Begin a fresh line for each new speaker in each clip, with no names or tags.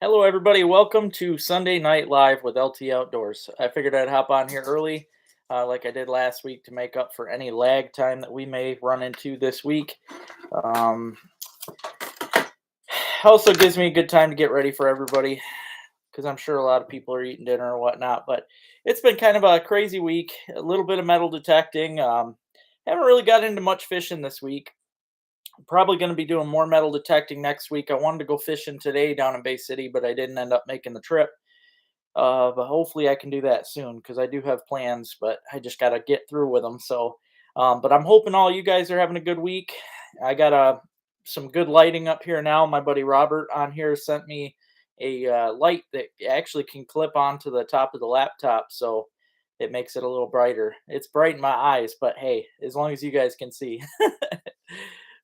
Hello, everybody. Welcome to Sunday Night Live with LT Outdoors. I figured I'd hop on here early, like I did last week, to make up for any lag time that we may run into this week. Um, Also gives me a good time to get ready for everybody because I'm sure a lot of people are eating dinner or whatnot. But it's been kind of a crazy week. A little bit of metal detecting. Haven't really got into much fishing this week. Probably going to be doing more metal detecting next week. I wanted to go fishing today down in Bay City, but I didn't end up making the trip. But hopefully I can do that soon because I do have plans, but I just got to get through with them. But I'm hoping all you guys are having a good week. I got some good lighting up here now. My buddy Robert on here sent me a light that actually can clip onto the top of the laptop, so it makes it a little brighter. It's bright in my eyes, but hey, as long as you guys can see.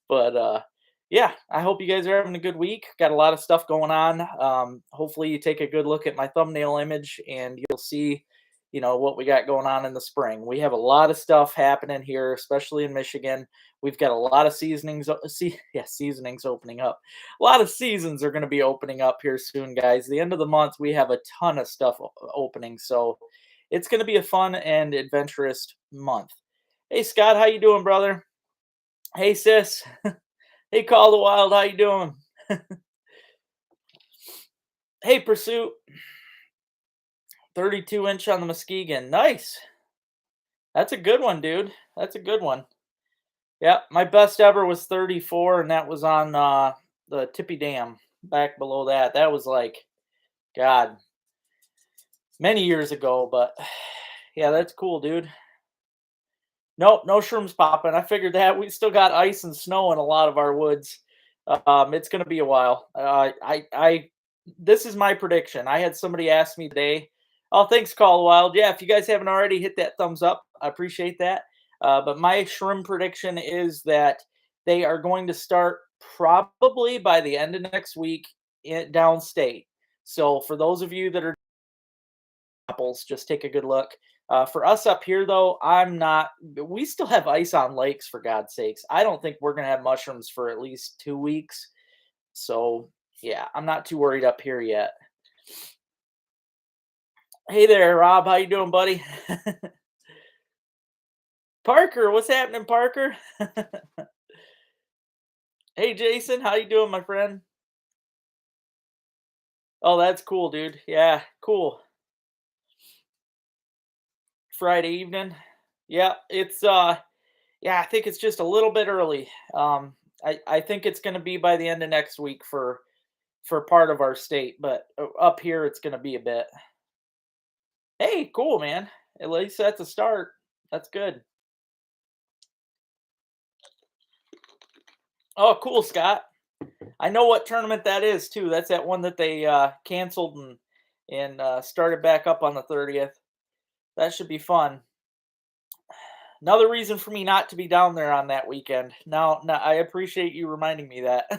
But yeah, I hope you guys are having a good week. Got a lot of stuff going on. Hopefully, you take a good look at my thumbnail image and you'll see, what we got going on in the spring. We have a lot of stuff happening here, especially in Michigan. We've got a lot of seasonings opening up. A lot of seasons are going to be opening up here soon, guys. The end of the month, we have a ton of stuff opening, so it's going to be a fun and adventurous month. Hey, Scott, how you doing, brother? Hey, sis. Hey, Call the Wild, how you doing? Hey, Pursuit, 32-inch on the Muskegon. Nice. That's a good one, dude. That's a good one. Yeah, my best ever was 34, and that was on the Tippy Dam back below that. That was like, God, many years ago, but yeah, that's cool, dude. Nope, no shrooms popping. I figured that we still got ice and snow in a lot of our woods. It's gonna be a while. This is my prediction. I had somebody ask me today. Oh, thanks, Call Wild. Yeah, if you guys haven't already, hit that thumbs up. I appreciate that. But my shrimp prediction is that they are going to start probably by the end of next week downstate. So for those of you that are apples, just take a good look. For us up here, though, I'm not. We still have ice on lakes, for God's sakes. I don't think we're gonna have mushrooms for at least 2 weeks. So yeah, I'm not too worried up here yet. Hey there, Rob. How you doing, buddy? Parker, what's happening, Parker? Hey, Jason. How you doing, my friend? Oh, that's cool, dude. Yeah, cool. Friday evening. Yeah, yeah, I think it's just a little bit early. I think it's going to be by the end of next week for part of our state, but up here it's going to be a bit. Hey, cool, man. At least that's a start. That's good. Oh, cool, Scott. I know what tournament that is too. That's that one that they canceled and started back up on the 30th. That should be fun. Another reason for me not to be down there on that weekend. Now I appreciate you reminding me that.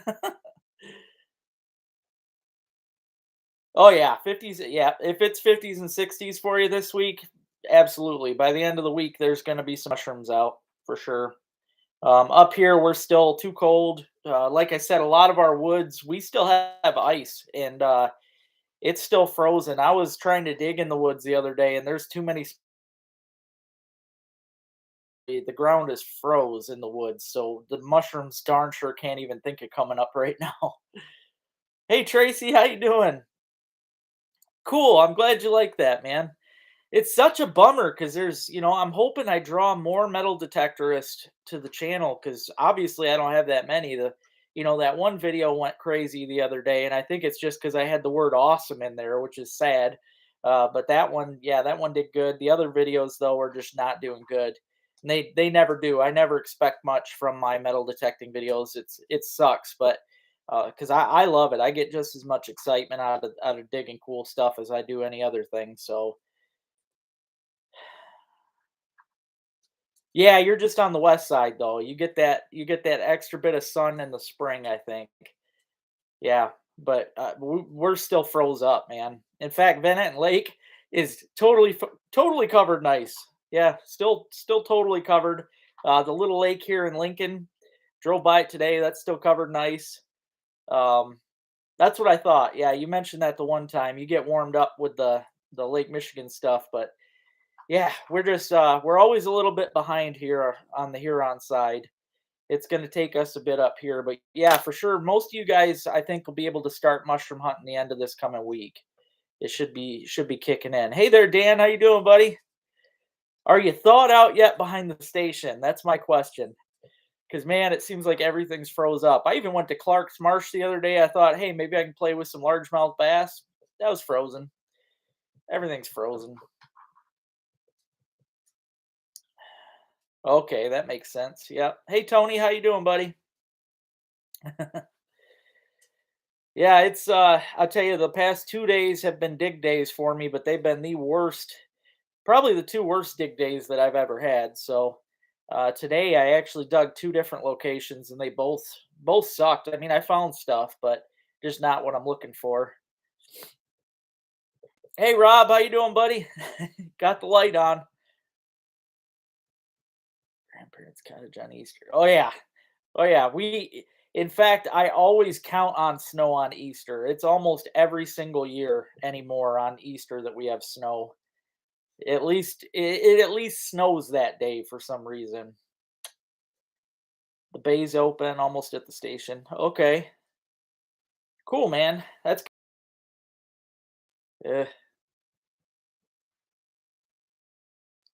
Oh yeah, 50s. Yeah, if it's 50s and 60s for you this week, absolutely. By the end of the week, there's going to be some mushrooms out for sure. Up here, we're still too cold. Like I said, a lot of our woods, we still have ice, and it's still frozen. I was trying to dig in the woods the other day, and there's too many. The ground is froze in the woods, so the mushrooms darn sure can't even think of coming up right now. Hey Tracy, how you doing? Cool. I'm glad you like that, man. It's such a bummer because I'm hoping I draw more metal detectorists to the channel because obviously I don't have that many. That one video went crazy the other day, and I think it's just because I had the word awesome in there, which is sad. But that one, yeah, that one did good. The other videos, though, are just not doing good. And they never do. I never expect much from my metal detecting videos. It sucks, but because I love it. I get just as much excitement out of digging cool stuff as I do any other thing. So yeah, you're just on the west side though. You get that extra bit of sun in the spring, I think. Yeah, but we're still froze up, man. In fact, Bennett Lake is totally covered nice. Yeah, still totally covered. The little lake here in Lincoln, drove by it today. That's still covered nice. Um, That's what I thought. Yeah, you mentioned that the one time. You get warmed up with the Lake Michigan stuff, but yeah, we're always a little bit behind here on the Huron side. It's going to take us a bit up here, but yeah, for sure. Most of you guys, I think, will be able to start mushroom hunting the end of this coming week. It should be kicking in. Hey there, Dan. How you doing, buddy? Are you thawed out yet behind the station? That's my question. Because man, it seems like everything's froze up. I even went to Clark's Marsh the other day. I thought, hey, maybe I can play with some largemouth bass. That was frozen. Everything's frozen. Okay, that makes sense. Yep. Hey Tony, how you doing, buddy? Yeah, it's I'll tell you the past 2 days have been dig days for me, but they've been the worst, probably the two worst dig days that I've ever had. So today I actually dug two different locations and they both sucked. I mean, I found stuff, but just not what I'm looking for. Hey Rob, how you doing, buddy? Got the light on. Grandparents' cottage on Easter. Oh yeah. Oh yeah. In fact, I always count on snow on Easter. It's almost every single year anymore on Easter that we have snow. At least it at least snows that day for some reason. The bay's open almost at the station. Okay. Cool, man. That's uh,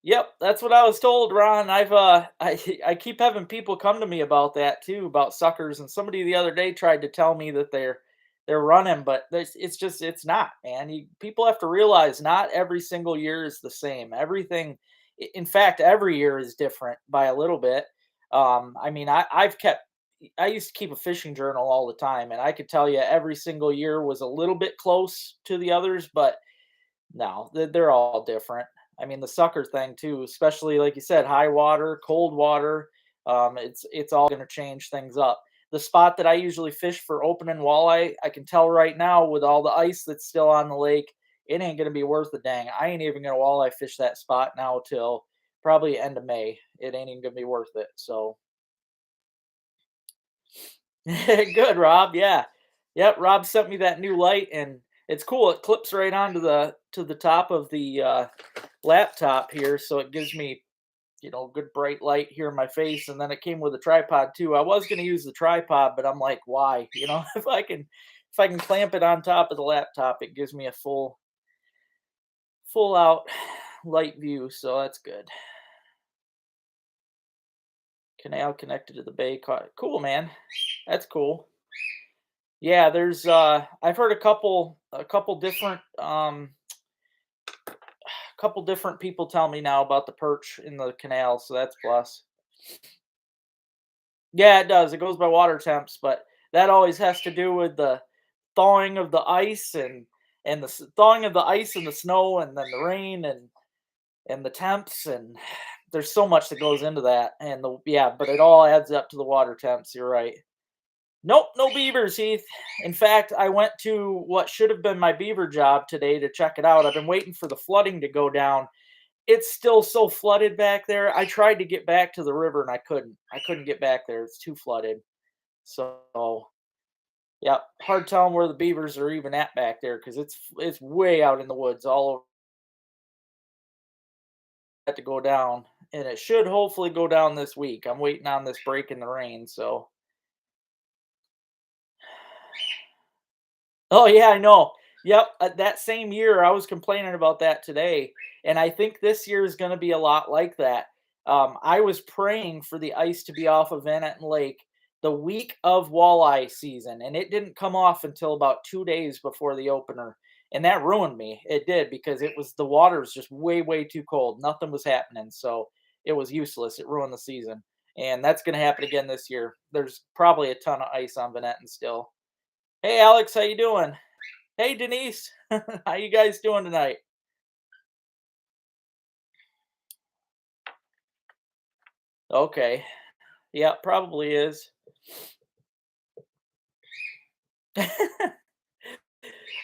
Yep, that's what I was told, Ron. I keep having people come to me about that too, about suckers. And somebody the other day tried to tell me that they're running, but it's not, man. People have to realize not every single year is the same. Everything, in fact, every year is different by a little bit. I mean, I used to keep a fishing journal all the time, and I could tell you every single year was a little bit close to the others, but no, they're all different. I mean, the sucker thing too, especially like you said, high water, cold water, it's all going to change things up. The spot that I usually fish for opening walleye, I can tell right now with all the ice that's still on the lake, it ain't going to be worth a dang. I ain't even going to walleye fish that spot now till probably end of May. It ain't even going to be worth it. So good, Rob. Yeah. Yep, Rob sent me that new light and it's cool. It clips right onto the top of the laptop here, so it gives me, good bright light here in my face. And then it came with a tripod too. I was going to use the tripod, but I'm like, why? If I can clamp it on top of the laptop, it gives me a full out light view, so that's good. Canal connected to the bay. Cool, man. That's cool. Yeah, I've heard a couple different people tell me now about the perch in the canal, so that's plus. Yeah, it does. It goes by water temps, but that always has to do with the thawing of the ice and thawing of the ice and the snow and then the rain and the temps and there's so much that goes into that and the yeah, but it all adds up to the water temps. You're right. Nope, no beavers, Heath. In fact, I went to what should have been my beaver job today to check it out. I've been waiting for the flooding to go down. It's still so flooded back there. I tried to get back to the river and I couldn't. I couldn't get back there. It's too flooded. So, yeah, hard telling where the beavers are even at back there because it's way out in the woods. All over that to go down, and it should hopefully go down this week. I'm waiting on this break in the rain. So, oh yeah, I know. Yep, that same year I was complaining about that today, and I think this year is going to be a lot like that. I was praying for the ice to be off of Annetton Lake the week of walleye season, and it didn't come off until about 2 days before the opener, and that ruined me. It did because the water was just way too cold. Nothing was happening, so it was useless. It ruined the season, and that's going to happen again this year. There's probably a ton of ice on Vanetton still. Hey Alex, how you doing? Hey Denise, how you guys doing tonight? Okay, yeah, probably is.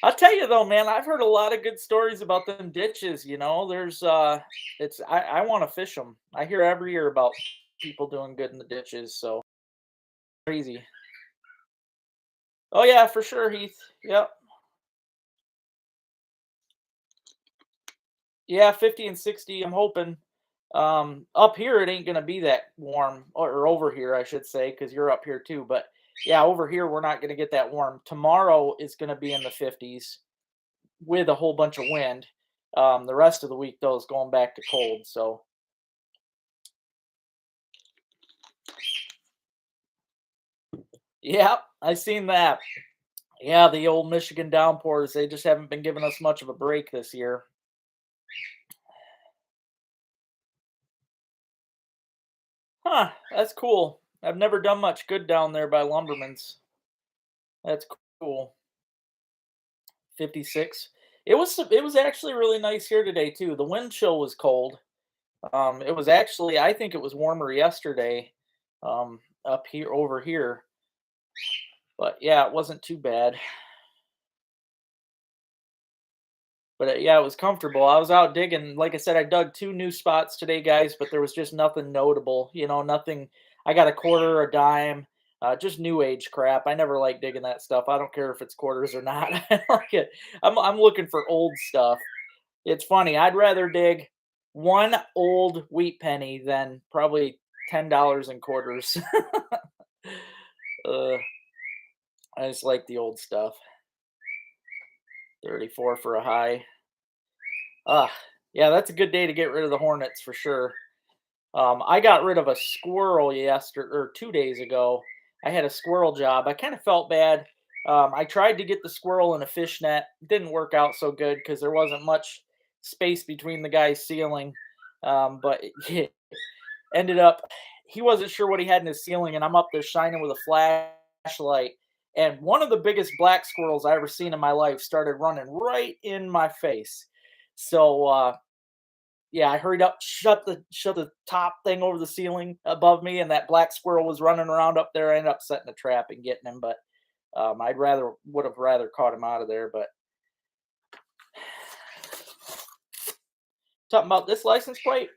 I'll tell you though, man, I've heard a lot of good stories about them ditches. It's I want to fish them. I hear every year about people doing good in the ditches. So crazy. Oh yeah, for sure, Heath. Yep. Yeah, 50 and 60. I'm hoping. Up here it ain't gonna be that warm, or over here, I should say, because you're up here too. But yeah, over here we're not gonna get that warm. Tomorrow is gonna be in the 50s with a whole bunch of wind. The rest of the week though is going back to cold. So yeah, I seen that. Yeah, the old Michigan downpours, they just haven't been giving us much of a break this year. Huh, that's cool. I've never done much good down there by Lumberman's. That's cool. 56. It was actually really nice here today too. The wind chill was cold. It was actually, I think it was warmer yesterday up here over here. But yeah, it wasn't too bad. But yeah, it was comfortable. I was out digging. Like I said, I dug two new spots today, guys, but there was just nothing notable. Nothing. I got a quarter, a dime, just new age crap. I never like digging that stuff. I don't care if it's quarters or not. I like it. I'm looking for old stuff. It's funny. I'd rather dig one old wheat penny than probably $10 in quarters. uh, I just like the old stuff. 34 for a high. Ah, yeah, that's a good day to get rid of the hornets for sure. I got rid of a squirrel yesterday or 2 days ago. I had a squirrel job. I kind of felt bad. I tried to get the squirrel in a fish net. Didn't work out so good because there wasn't much space between the guy's ceiling. But it ended up, he wasn't sure what he had in his ceiling, and I'm up there shining with a flashlight. And one of the biggest black squirrels I ever seen in my life started running right in my face. So yeah, I hurried up, shut the top thing over the ceiling above me, and that black squirrel was running around up there. I ended up setting a trap and getting him, but would have rather caught him out of there. But talking about this license plate,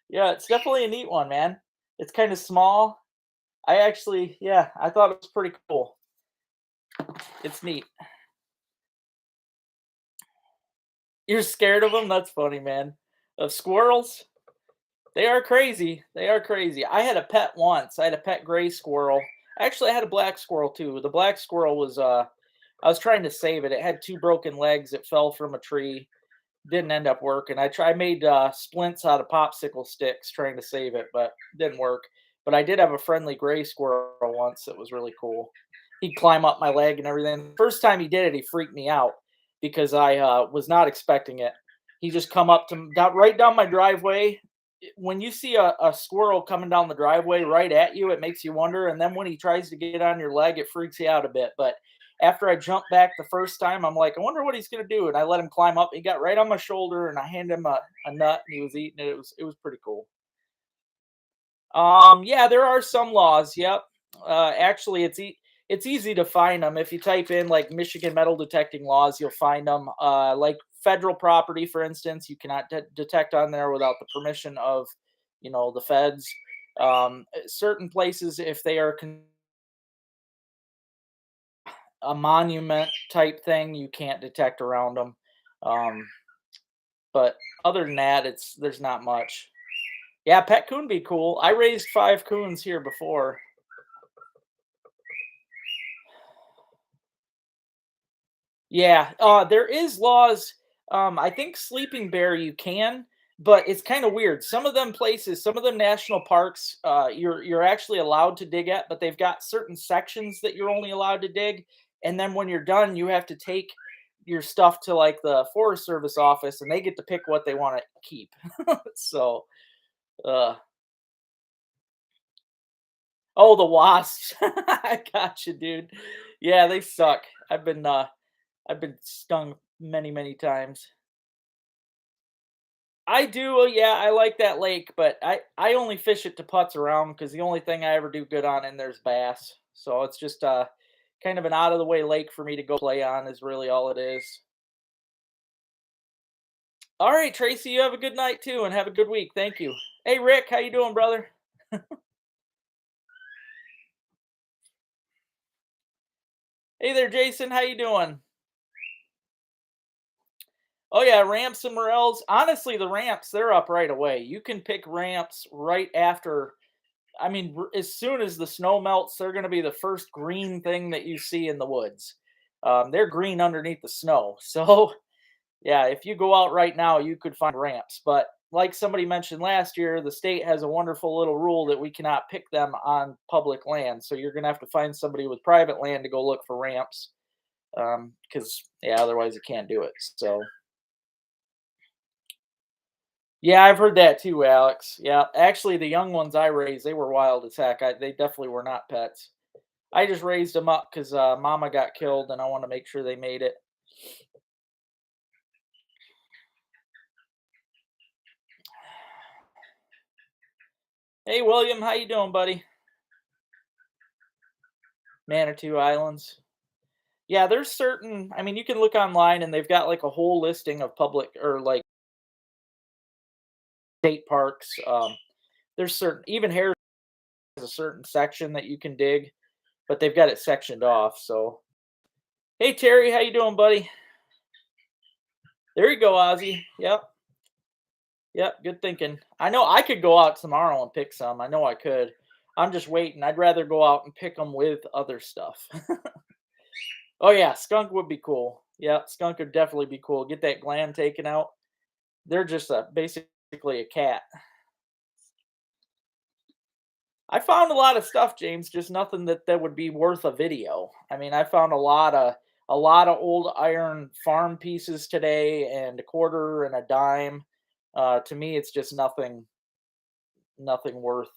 yeah, it's definitely a neat one, man. It's kind of small. Yeah, I thought it was pretty cool. It's neat. You're scared of them? That's funny, man. Of squirrels? They are crazy. They are crazy. I had a pet once. I had a pet gray squirrel. Actually, I had a black squirrel too. The black squirrel was I was trying to save it. It had two broken legs. It fell from a tree. Didn't end up working. I made splints out of popsicle sticks trying to save it, but didn't work. But I did have a friendly gray squirrel once that was really cool. He'd climb up my leg and everything. First time he did it, he freaked me out because I was not expecting it. He just come up to right down my driveway. When you see a squirrel coming down the driveway right at you, it makes you wonder. And then when he tries to get on your leg, it freaks you out a bit. But after I jumped back the first time, I'm like, I wonder what he's gonna do. And I let him climb up. He got right on my shoulder, and I handed him a nut, and he was eating it. It was pretty cool. Yeah, there are some laws. Yep. Actually, it's easy to find them if you type in like Michigan metal detecting laws. You'll find them. Like federal property, for instance, you cannot detect on there without the permission of, the feds. Certain places, if they are a monument type thing, you can't detect around them. Um, but other than that, there's not much. Yeah, pet coon be cool. I raised 5 coons here before. Yeah, there is laws. I think sleeping bear you can, but it's kind of weird. Some of them places, some of the national parks, you're actually allowed to dig at, but they've got certain sections that you're only allowed to dig, and then when you're done, you have to take your stuff to like the Forest Service office, and they get to pick what they want to keep. So, uh, oh, the wasps! I got you, dude. Yeah, they suck. I've been stung many, many times. I do, yeah, I like that lake, but I only fish it to putz around because the only thing I ever do good on in there's bass. So it's just kind of an out of the way lake for me to go play on is really all it is. All right, Tracy, you have a good night too, and have a good week. Thank you. Hey, Rick, how you doing, brother? Hey there, Jason. How you doing? Oh yeah, ramps and morels. Honestly, the ramps they're up right away. You can pick ramps right after. I mean, as soon as the snow melts, they're going to be the first green thing that you see in the woods. They're green underneath the snow. So yeah, if you go out right now, you could find ramps. But like somebody mentioned last year, the state has a wonderful little rule that we cannot pick them on public land. So you're going to have to find somebody with private land to go look for ramps. Because yeah, otherwise you can't do it. So yeah, I've heard that too, Alex. Yeah, actually, the young ones I raised, they were wild as heck. They definitely were not pets. I just raised them up because Mama got killed, and I want to make sure they made it. Hey, William, how you doing, buddy? Manitou Islands. Yeah, there's certain. I mean, you can look online, and they've got like a whole listing of public or like state parks. There's certain even Harris has a certain section that you can dig, but they've got it sectioned off. So, hey, Terry, how you doing, buddy? There you go, Ozzy. Yep. Yep, good thinking. I know I could go out tomorrow and pick some. I know I could. I'm just waiting. I'd rather go out and pick them with other stuff. Oh yeah, skunk would be cool. Yeah, skunk would definitely be cool. Get that gland taken out. They're just basically a cat. I found a lot of stuff, James. Just nothing that would be worth a video. I mean, I found a lot of old iron farm pieces today, and a quarter and a dime. To me, it's just nothing worth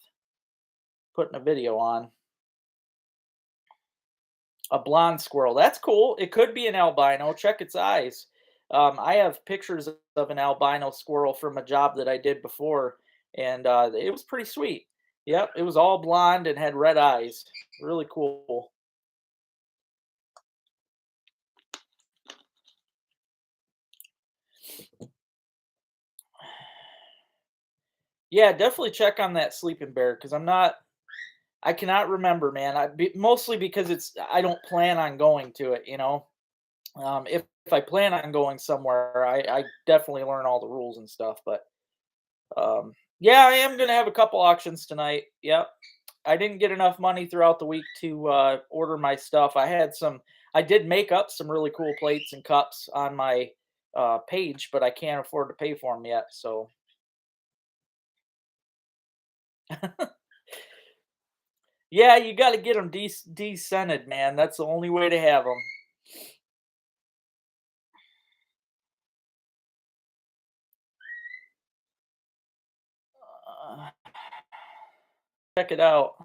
putting a video on. A blonde squirrel. That's cool. It could be an albino. Check its eyes. I have pictures of an albino squirrel from a job that I did before, and it was pretty sweet. Yep, it was all blonde and had red eyes. Really cool. Yeah, definitely check on that sleeping bear because I cannot remember, man. Mostly because I don't plan on going to it. If I plan on going somewhere, I definitely learn all the rules and stuff. But yeah, I am gonna have a couple auctions tonight. Yep. I didn't get enough money throughout the week to order my stuff. I did make up some really cool plates and cups on my page, but I can't afford to pay for them yet. So yeah, you got to get them descented, man. That's the only way to have them. Check it out.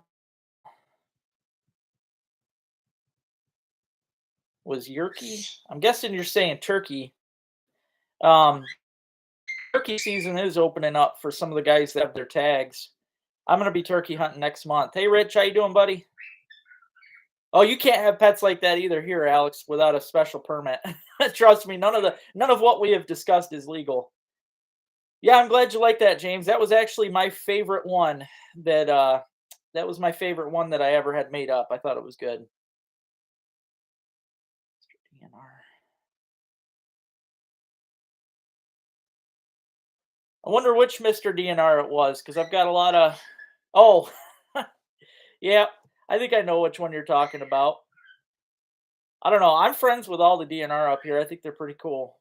Was Yerky? I'm guessing you're saying turkey. Um, Turkey season is opening up for some of the guys that have their tags. I'm gonna be turkey hunting next month. Hey, Rich, how you doing, buddy? Oh, you can't have pets like that either here, Alex, without a special permit. Trust me, none of what we have discussed is legal. Yeah, I'm glad you like that, James. That was actually my favorite one that that was my favorite one that I ever had made up. I thought it was good. DNR. I wonder which Mr. DNR it was because I've got a lot of. Oh, yeah. I think I know which one you're talking about. I don't know. I'm friends with all the DNR up here. I think they're pretty cool.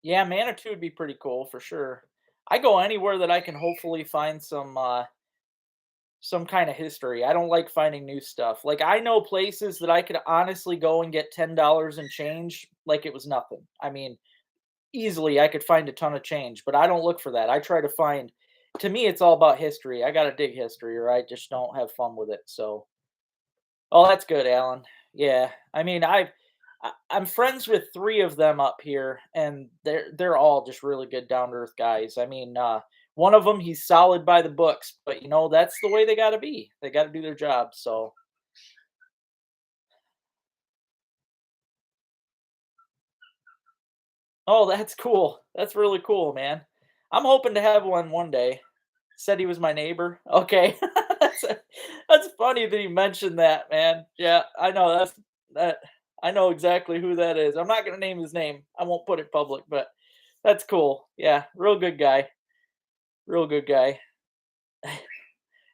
Yeah, Manitou would be pretty cool for sure. I go anywhere that I can hopefully find some kind of history. I don't like finding new stuff. Like I know places that I could honestly go and get $10 and change like it was nothing. I mean, easily I could find a ton of change, but I don't look for that. I try to find to me it's all about history. I got to dig history or I just don't have fun with it. So, oh, that's good, Alan. Yeah. I mean, I'm friends with 3 of them up here, and they're all just really good down to earth guys. I mean, one of them he's solid by the books, but that's the way they got to be. They got to do their job. So, oh, that's cool. That's really cool, man. I'm hoping to have one day. Said he was my neighbor. Okay. That's that's funny that you mentioned that, man. Yeah, I know that I know exactly who that is. I'm not gonna name his name. I won't put it public, but that's cool. Yeah, real good guy. Real good guy.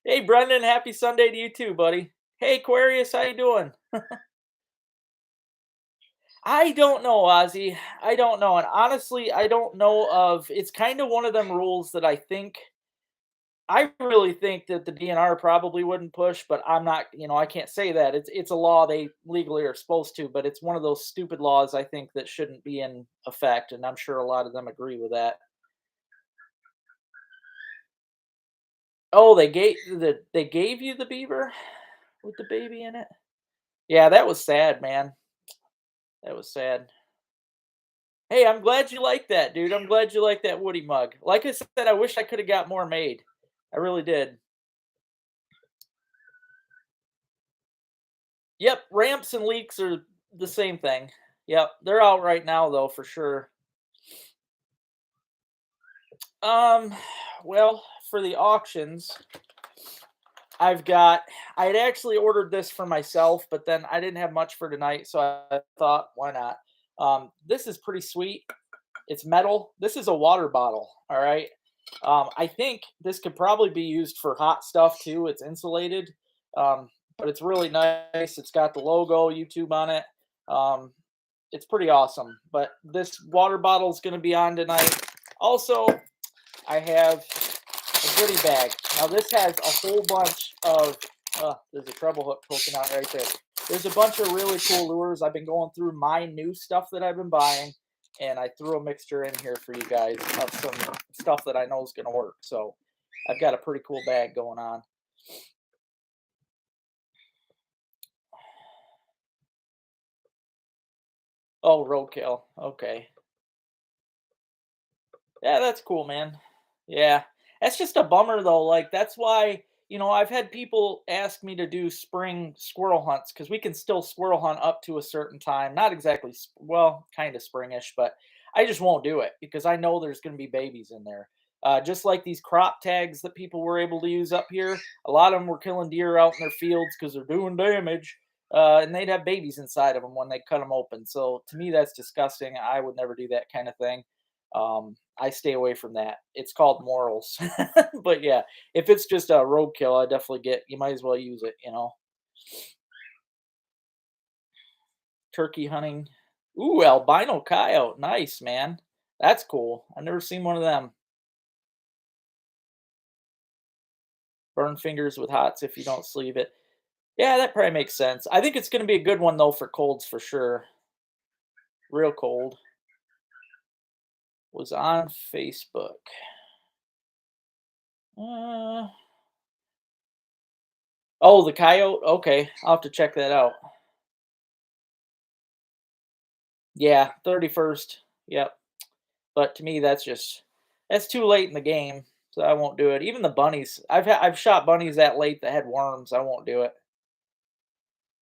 Hey, Brendan, happy Sunday to you too, buddy. Hey, Aquarius, how you doing? I don't know, Ozzy. I don't know, and honestly, I don't know of. It's kind of one of them rules that I really think that the DNR probably wouldn't push, but I'm not. I can't say that. It's a law they legally are supposed to, but it's one of those stupid laws I think that shouldn't be in effect, and I'm sure a lot of them agree with that. Oh, they gave you the beaver with the baby in it. Yeah, that was sad, man. That was sad. Hey, I'm glad you like that, dude. I'm glad you like that Woody mug. Like I said, I wish I could have got more made. I really did. Yep, ramps and leaks are the same thing. Yep, they're out right now though for sure. Um, well, for the auctions, I've got I had actually ordered this for myself, but then I didn't have much for tonight, so I thought, why not? This is pretty sweet. It's metal. This is a water bottle. All right. I think this could probably be used for hot stuff too. It's insulated, but it's really nice. It's got the logo YouTube on it. Um, it's pretty awesome. But this water bottle is going to be on tonight. Also, I have a goodie bag. Now this has a whole bunch of. There's a treble hook poking out right there. There's a bunch of really cool lures. I've been going through my new stuff that I've been buying, and I threw a mixture in here for you guys of some stuff that I know is going to work. So I've got a pretty cool bag going on. Oh, roadkill. Okay. Yeah, that's cool, man. Yeah. That's just a bummer though. Like that's why, I've had people ask me to do spring squirrel hunts because we can still squirrel hunt up to a certain time. Not exactly well, kind of springish, but I just won't do it because I know there's going to be babies in there. Just like these crop tags that people were able to use up here, a lot of them were killing deer out in their fields because they're doing damage. And they'd have babies inside of them when they cut them open. So to me, that's disgusting. I would never do that kind of thing. I stay away from that. It's called morals. But yeah, if it's just a roadkill, I definitely get. You might as well use it. Turkey hunting. Ooh, albino coyote. Nice, man. That's cool. I've never seen one of them. Burn fingers with hots if you don't sleeve it. Yeah, that probably makes sense. I think it's going to be a good one though for colds for sure. Real cold. Was on Facebook. Uh, oh, the coyote. Okay, I'll have to check that out. Yeah, 31st. Yep. But to me, that's too late in the game, so I won't do it. Even the bunnies, I've shot bunnies that late that had worms. I won't do it.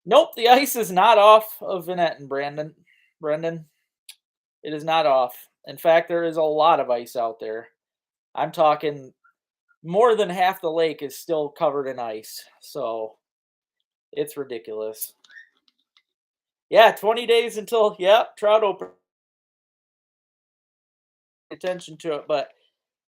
Nope, the ice is not off of Vinette Brandon. Brendan, it is not off. In fact, there is a lot of ice out there. I'm talking more than half the lake is still covered in ice. So it's ridiculous. Yeah, 20 days until trout open attention to it. But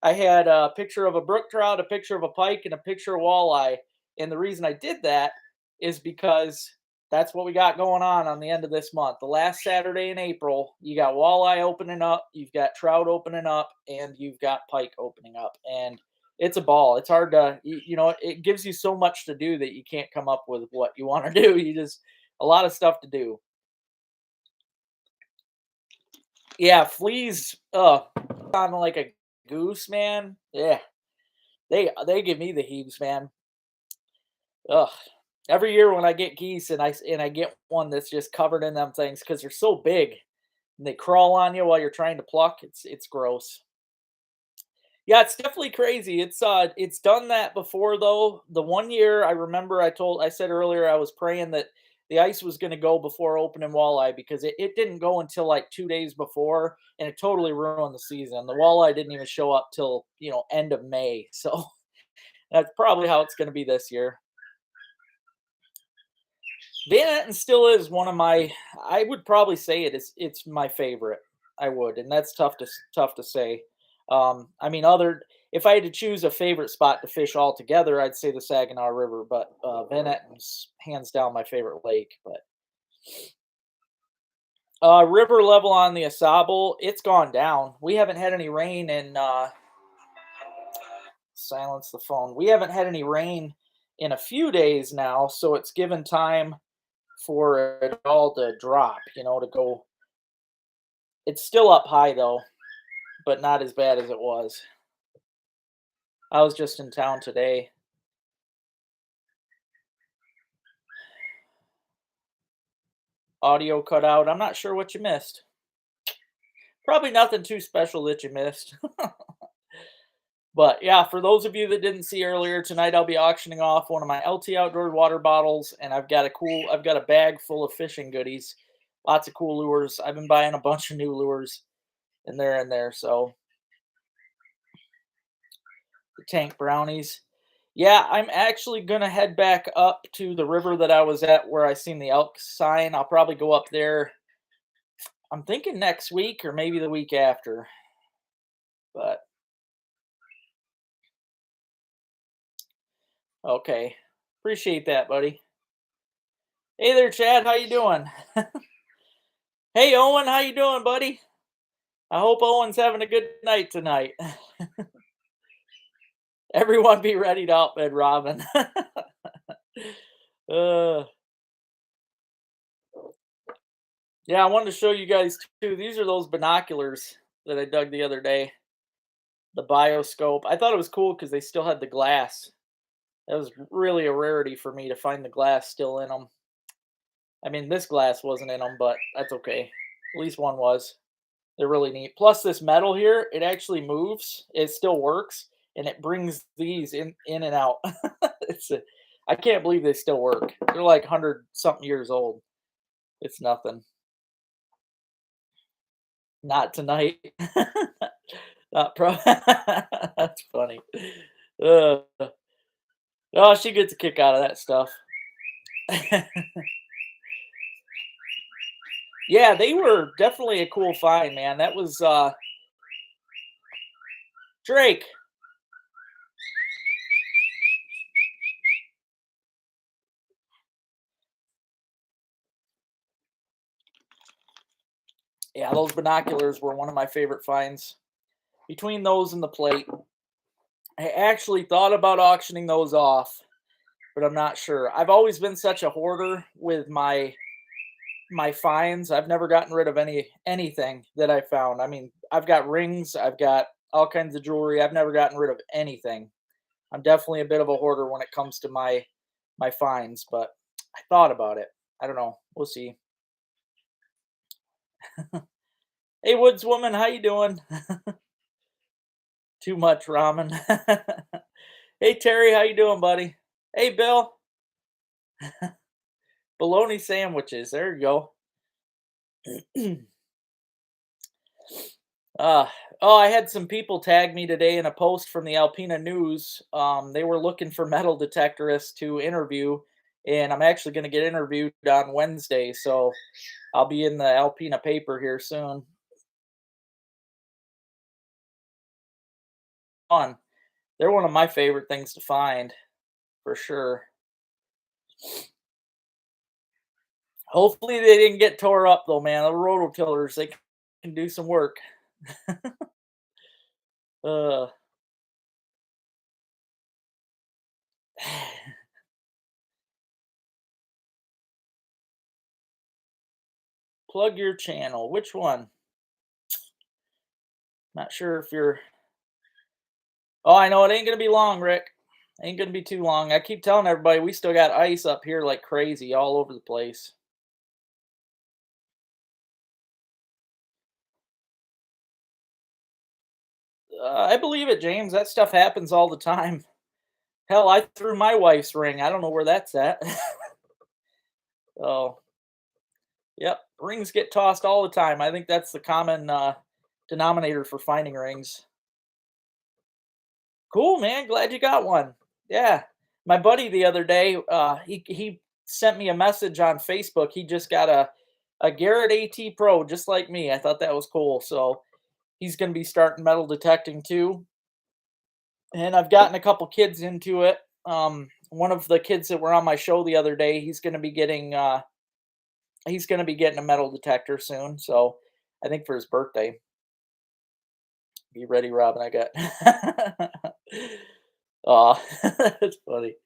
I had a picture of a brook trout, a picture of a pike, and a picture of walleye. And the reason I did that is because that's what we got going on the end of this month. The last Saturday in April, you got walleye opening up, you've got trout opening up, and you've got pike opening up. And it's a ball. It's hard to, it gives you so much to do that you can't come up with what you want to do. You just, a lot of stuff to do. Yeah, fleas, on like a goose, man. Yeah, they give me the heaves, man. Ugh. Every year when I get geese and I get one that's just covered in them things because they're so big and they crawl on you while you're trying to pluck. It's gross. Yeah, it's definitely crazy. It's done that before though. The one year I remember I said earlier I was praying that the ice was gonna go before opening walleye because it didn't go until like 2 days before and it totally ruined the season. The walleye didn't even show up till end of May. So That's probably how it's going to be this year. Van Etten still is one of my. I would probably say it's my favorite. I would, and that's tough to say. I mean, other if I had to choose a favorite spot to fish altogether, I'd say the Saginaw River, but Van Etten's hands down my favorite lake. But river level on the Asable, it's gone down. We haven't had any rain in silence the phone. We haven't had any rain in a few days now, so it's given time for it all to drop, to go. It's still up high though, but not as bad as it was. I was just in town today. Audio cut out. I'm not sure what you missed. Probably nothing too special that you missed. But yeah, for those of you that didn't see earlier tonight, I'll be auctioning off one of my LT Outdoor water bottles, and I've got a bag full of fishing goodies, lots of cool lures. I've been buying a bunch of new lures, and they're in there. So the tank brownies. Yeah, I'm actually gonna head back up to the river that I was at where I seen the elk sign. I'll probably go up there. I'm thinking next week or maybe the week after. But okay. Appreciate that, buddy. Hey there, Chad. How you doing? Hey, Owen. How you doing, buddy? I hope Owen's having a good night tonight. Everyone be ready to outbid Robin. uh, yeah, I wanted to show you guys too. These are those binoculars that I dug the other day. The Bioscope. I thought it was cool because they still had the glass. That was really a rarity for me to find the glass still in them. I mean, this glass wasn't in them, but that's okay. At least one was. They're really neat. Plus, this metal here, it actually moves. It still works, and it brings these in and out. I can't believe they still work. They're like 100 something years old. It's nothing. Not tonight. Not pro. That's funny. Uh, oh, she gets a kick out of that stuff. Yeah, they were definitely a cool find, man. That was Drake. Yeah, those binoculars were one of my favorite finds. Between those and the plate, I actually thought about auctioning those off, but I'm not sure. I've always been such a hoarder with my finds. I've never gotten rid of anything that I found. I mean, I've got rings, I've got all kinds of jewelry. I've never gotten rid of anything. I'm definitely a bit of a hoarder when it comes to my finds, but I thought about it. I don't know. We'll see. Hey, Woodswoman, how you doing? Too much ramen. Hey, Terry, how you doing, buddy? Hey, Bill. Bologna sandwiches. There you go. Uh, oh, I had some people tag me today in a post from the Alpena News. They were looking for metal detectorists to interview, and I'm actually going to get interviewed on Wednesday, so I'll be in the Alpena paper here soon. Fun. They're one of my favorite things to find, for sure. Hopefully they didn't get tore up though, man. The rototillers, they can do some work. uh, plug your channel. Which one? Not sure if you're. Oh, I know it ain't gonna be long, Rick. Ain't gonna be too long. I keep telling everybody we still got ice up here like crazy all over the place. I believe it, James. That stuff happens all the time. Hell, I threw my wife's ring. I don't know where that's at. Oh, yep. Rings get tossed all the time. I think that's the common denominator for finding rings. Cool, man. Glad you got one. Yeah. My buddy the other day, he sent me a message on Facebook. He just got a Garrett AT Pro just like me. I thought that was cool. So he's going to be starting metal detecting too. And I've gotten a couple kids into it. One of the kids that were on my show the other day, he's going to be getting a metal detector soon. So I think for his birthday. Be ready, Robin. I got. Oh, that's funny.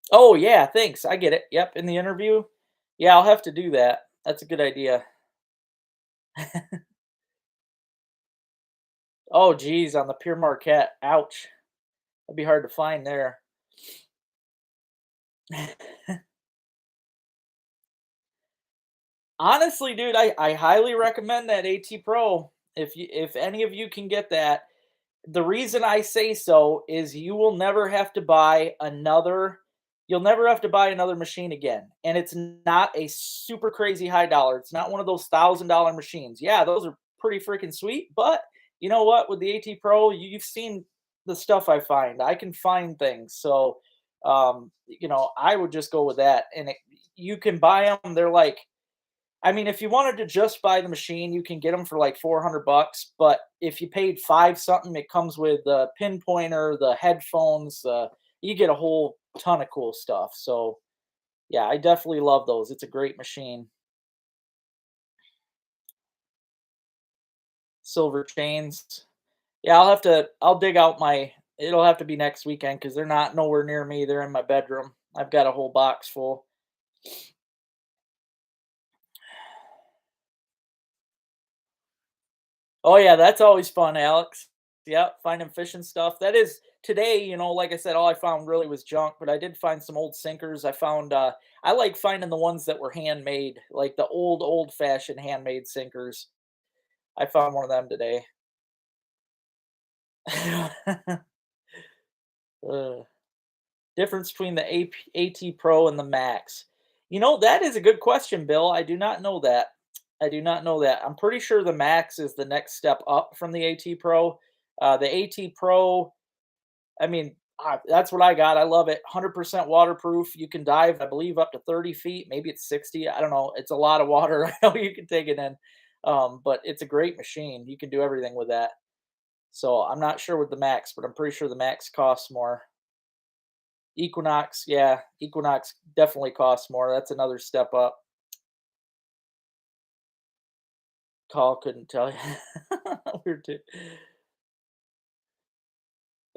Oh, yeah, thanks, I get it. Yep, in the interview? Yeah, I'll have to do that. That's a good idea. Oh, geez, on the Pure Marquette. Ouch. That'd be hard to find there. Honestly, dude, I highly recommend that AT Pro. If any of you can get that, the reason I say so is you'll never have to buy another machine again. And it's not a super crazy high dollar. It's not one of those $1,000 machines. Yeah, those are pretty freaking sweet, but you know what? With the AT Pro, you've seen the stuff I find. I can find things. So I would just go with that. And you can buy them. They're like I mean, if you wanted to just buy the machine, you can get them for like 400 bucks. But if you paid five something, it comes with the pinpointer, the headphones. You get a whole ton of cool stuff. So yeah, I definitely love those. It's a great machine. Silver chains. Yeah, I'll dig out it'll have to be next weekend because they're not nowhere near me. They're in my bedroom. I've got a whole box full. Oh yeah, that's always fun, Alex. Yeah, finding fishing stuff. That is today, like I said, all I found really was junk, but I did find some old sinkers. I like finding the ones that were handmade, like the old fashioned handmade sinkers. I found one of them today. Ugh. Difference between the AT Pro and the Max. That is a good question, Bill. I do not know that. I do not know that. I'm pretty sure the Max is the next step up from the AT Pro. The AT Pro, I mean, that's what I got. I love it. 100% waterproof. You can dive, I believe, up to 30 feet. Maybe it's 60. I don't know. It's a lot of water. I know you can take it in. But it's a great machine. You can do everything with that. So I'm not sure with the Max, but I'm pretty sure the Max costs more. Equinox, yeah, Equinox definitely costs more. That's another step up. Call couldn't tell you. Weird too.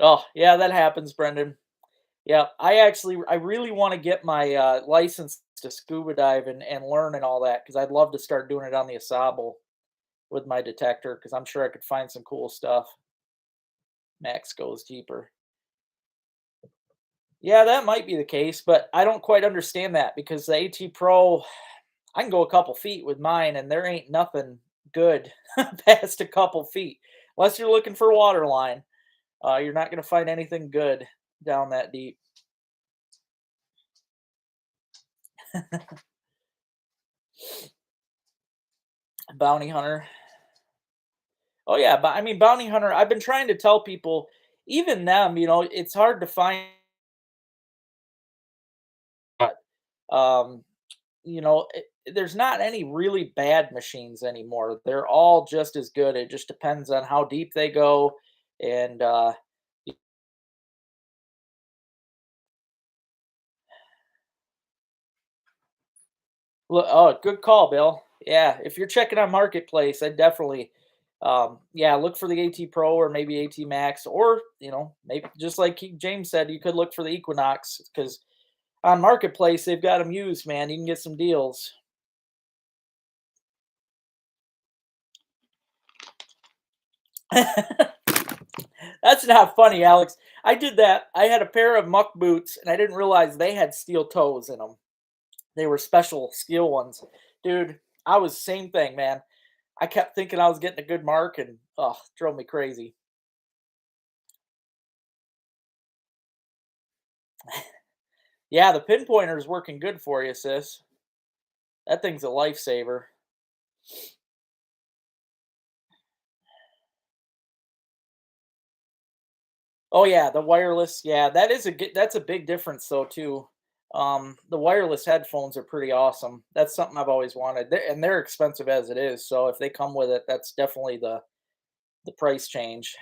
Oh, yeah, that happens, Brendan. Yeah, I really want to get my license to scuba dive and learn and all that because I'd love to start doing it on the Asable with my detector because I'm sure I could find some cool stuff. Max goes deeper. Yeah, that might be the case, but I don't quite understand that because the AT Pro, I can go a couple feet with mine, and there ain't nothing good past a couple feet. Unless you're looking for a water line, you're not going to find anything good down that deep. Bounty hunter. Oh yeah, but I mean bounty hunter. I've been trying to tell people, even them, it's hard to find. Um, there's not any really bad machines anymore. They're all just as good. It just depends on how deep they go, and oh, good call, Bill. Yeah, if you're checking on Marketplace, I definitely, yeah, look for the AT Pro or maybe AT Max, or maybe just like James said, you could look for the Equinox because on Marketplace they've got them used. Man, you can get some deals. That's not funny, Alex. I did that. I had a pair of muck boots, and I didn't realize they had steel toes in them. They were special steel ones, dude. I was same thing, man. I kept thinking I was getting a good mark, and oh, drove me crazy. Yeah, the pinpointer is working good for you, sis. That thing's a lifesaver. Oh yeah, the wireless. Yeah, that is a good, that's a big difference though too. The wireless headphones are pretty awesome. That's something I've always wanted. And they're expensive as it is. So if they come with it, that's definitely the price change.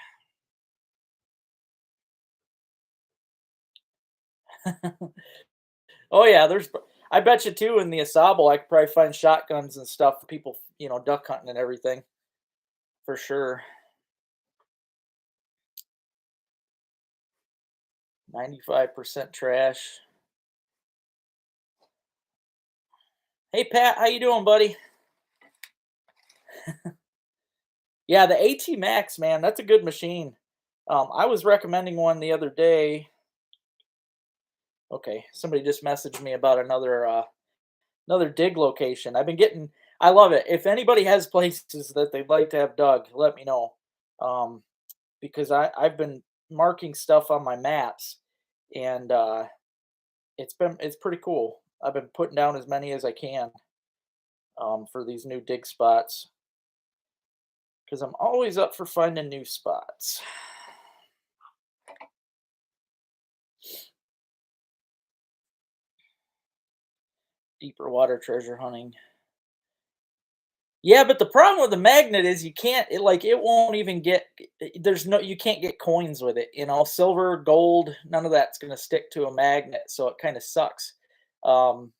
Oh yeah, I bet you too in the Asable I could probably find shotguns and stuff for people, duck hunting and everything for sure. 95% trash. Hey Pat, how you doing, buddy? Yeah, the AT Max, man, that's a good machine. I was recommending one the other day. Okay, somebody just messaged me about another dig location. I love it. If anybody has places that they'd like to have dug, let me know. Um, because I've been marking stuff on my maps, and it's pretty cool. I've been putting down as many as I can for these new dig spots because I'm always up for finding new spots. Deeper water treasure hunting. Yeah, but the problem with the magnet is you can't it won't even get there's no you can't get coins with it, silver, gold, none of that's going to stick to a magnet, so it kind of sucks. Um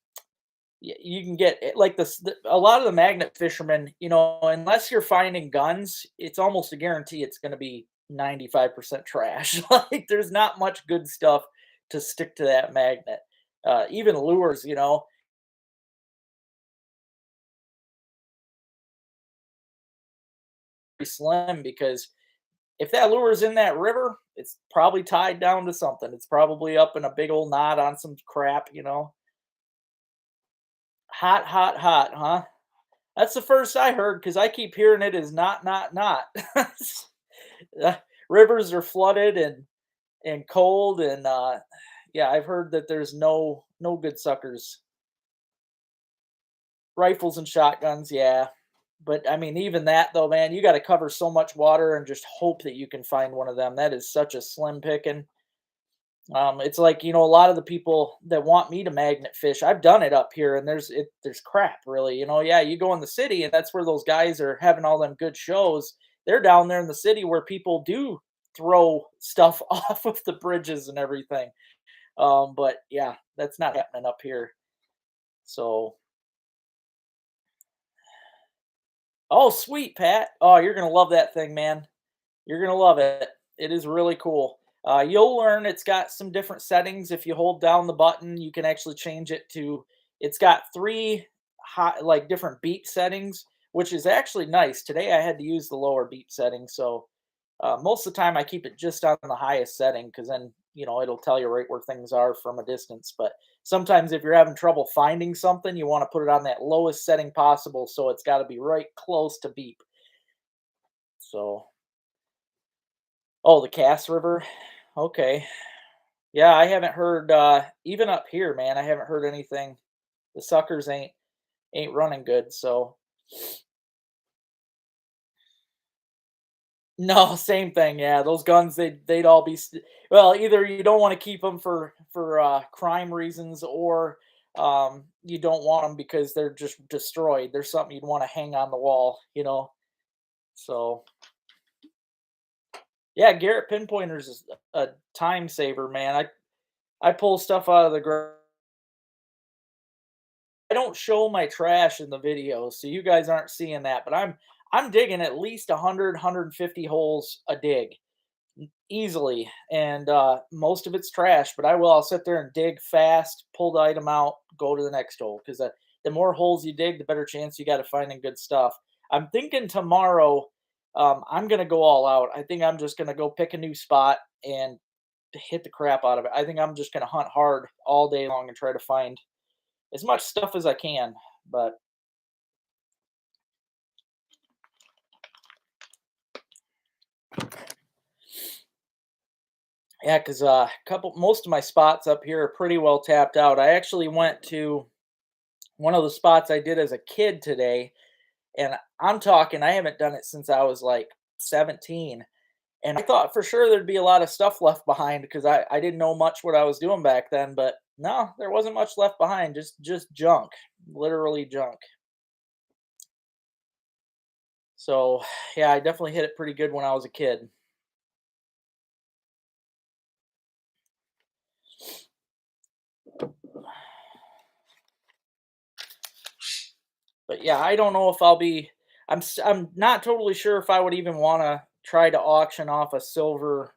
you can get it like a lot of the magnet fishermen, unless you're finding guns, it's almost a guarantee it's going to be 95% trash. Like there's not much good stuff to stick to that magnet. Even lures, pretty slim because if that lure's in that river, it's probably tied down to something. It's probably up in a big old knot on some crap. Hot, hot, hot, huh? That's the first I heard because I keep hearing it is not, not, not. Uh, Rivers are flooded and cold, and yeah, I've heard that there's no good suckers. Rifles and shotguns, yeah. But I mean, even that though, man, you got to cover so much water and just hope that you can find one of them. That is such a slim picking. It's like, a lot of the people that want me to magnet fish, I've done it up here and there's crap really. Yeah, you go in the city and that's where those guys are having all them good shows. They're down there in the city where people do throw stuff off of the bridges and everything. But yeah, that's not happening up here. So, oh, sweet, Pat. Oh, you're gonna love that thing, man. You're gonna love it. It is really cool. You'll learn it's got some different settings. If you hold down the button, you can actually change it to. It's got three hot, like different beep settings, which is actually nice. Today I had to use the lower beep setting, so most of the time I keep it just on the highest setting because then it'll tell you right where things are from a distance. But sometimes if you're having trouble finding something, you want to put it on that lowest setting possible, so it's got to be right close to beep. So oh, the Cass River? Okay. Yeah, I haven't heard, even up here, man, I haven't heard anything. The suckers ain't running good, so no, same thing, yeah, those guns, they'd all be well, either you don't wanna keep them for crime reasons or, you don't want them because they're just destroyed. They're something you'd wanna hang on the wall. So, yeah, Garrett pinpointers is a time saver, man. I pull stuff out of the ground. I don't show my trash in the video, so you guys aren't seeing that, but I'm digging at least 100, holes a dig easily, and most of it's trash. But I'll sit there and dig fast, pull the item out, go to the next hole because the more holes you dig, the better chance you got of finding good stuff. I'm thinking tomorrow. I'm gonna go all out. I think I'm just gonna go pick a new spot and hit the crap out of it. I think I'm just gonna hunt hard all day long and try to find as much stuff as I can. But yeah, because couple most of my spots up here are pretty well tapped out. I actually went to one of the spots I did as a kid today, and I'm talking I haven't done it since I was like 17, And I thought for sure there'd be a lot of stuff left behind because I didn't know much what I was doing back then, but no, there wasn't much left behind, just junk, literally junk. So, yeah, I definitely hit it pretty good when I was a kid. But yeah, I don't know if I'll be I'm not totally sure if I would even wanna try to auction off a silver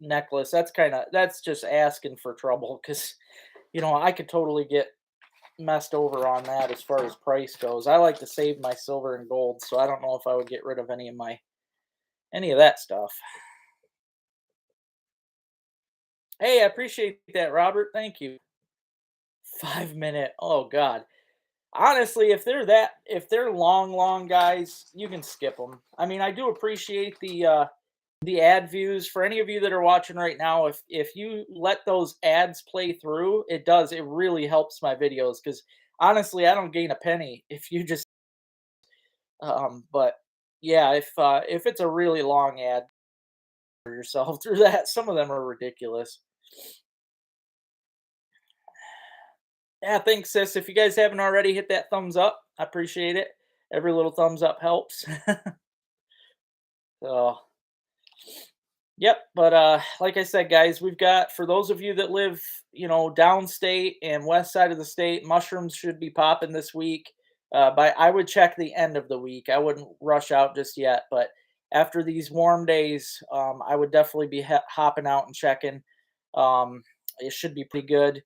necklace. That's just asking for trouble because I could totally get messed over on that as far as price goes. I like to save my silver and gold, so I don't know if I would get rid of any of that stuff. Hey, I appreciate that, Robert. Thank you. 5 minute. Oh God. Honestly, if they're long guys, you can skip them. I mean, I do appreciate the ad views. For any of you that are watching right now, if you let those ads play through, it really helps my videos because honestly, I don't gain a penny if you just but yeah, if it's a really long ad for yourself through that, some of them are ridiculous. Yeah, thanks, sis. If you guys haven't already, hit that thumbs up. I appreciate it. Every little thumbs up helps. So, yep. But like I said, guys, we've got for those of you that live, downstate and west side of the state, mushrooms should be popping this week. But I would check the end of the week. I wouldn't rush out just yet. But after these warm days, I would definitely be hopping out and checking. It should be pretty good.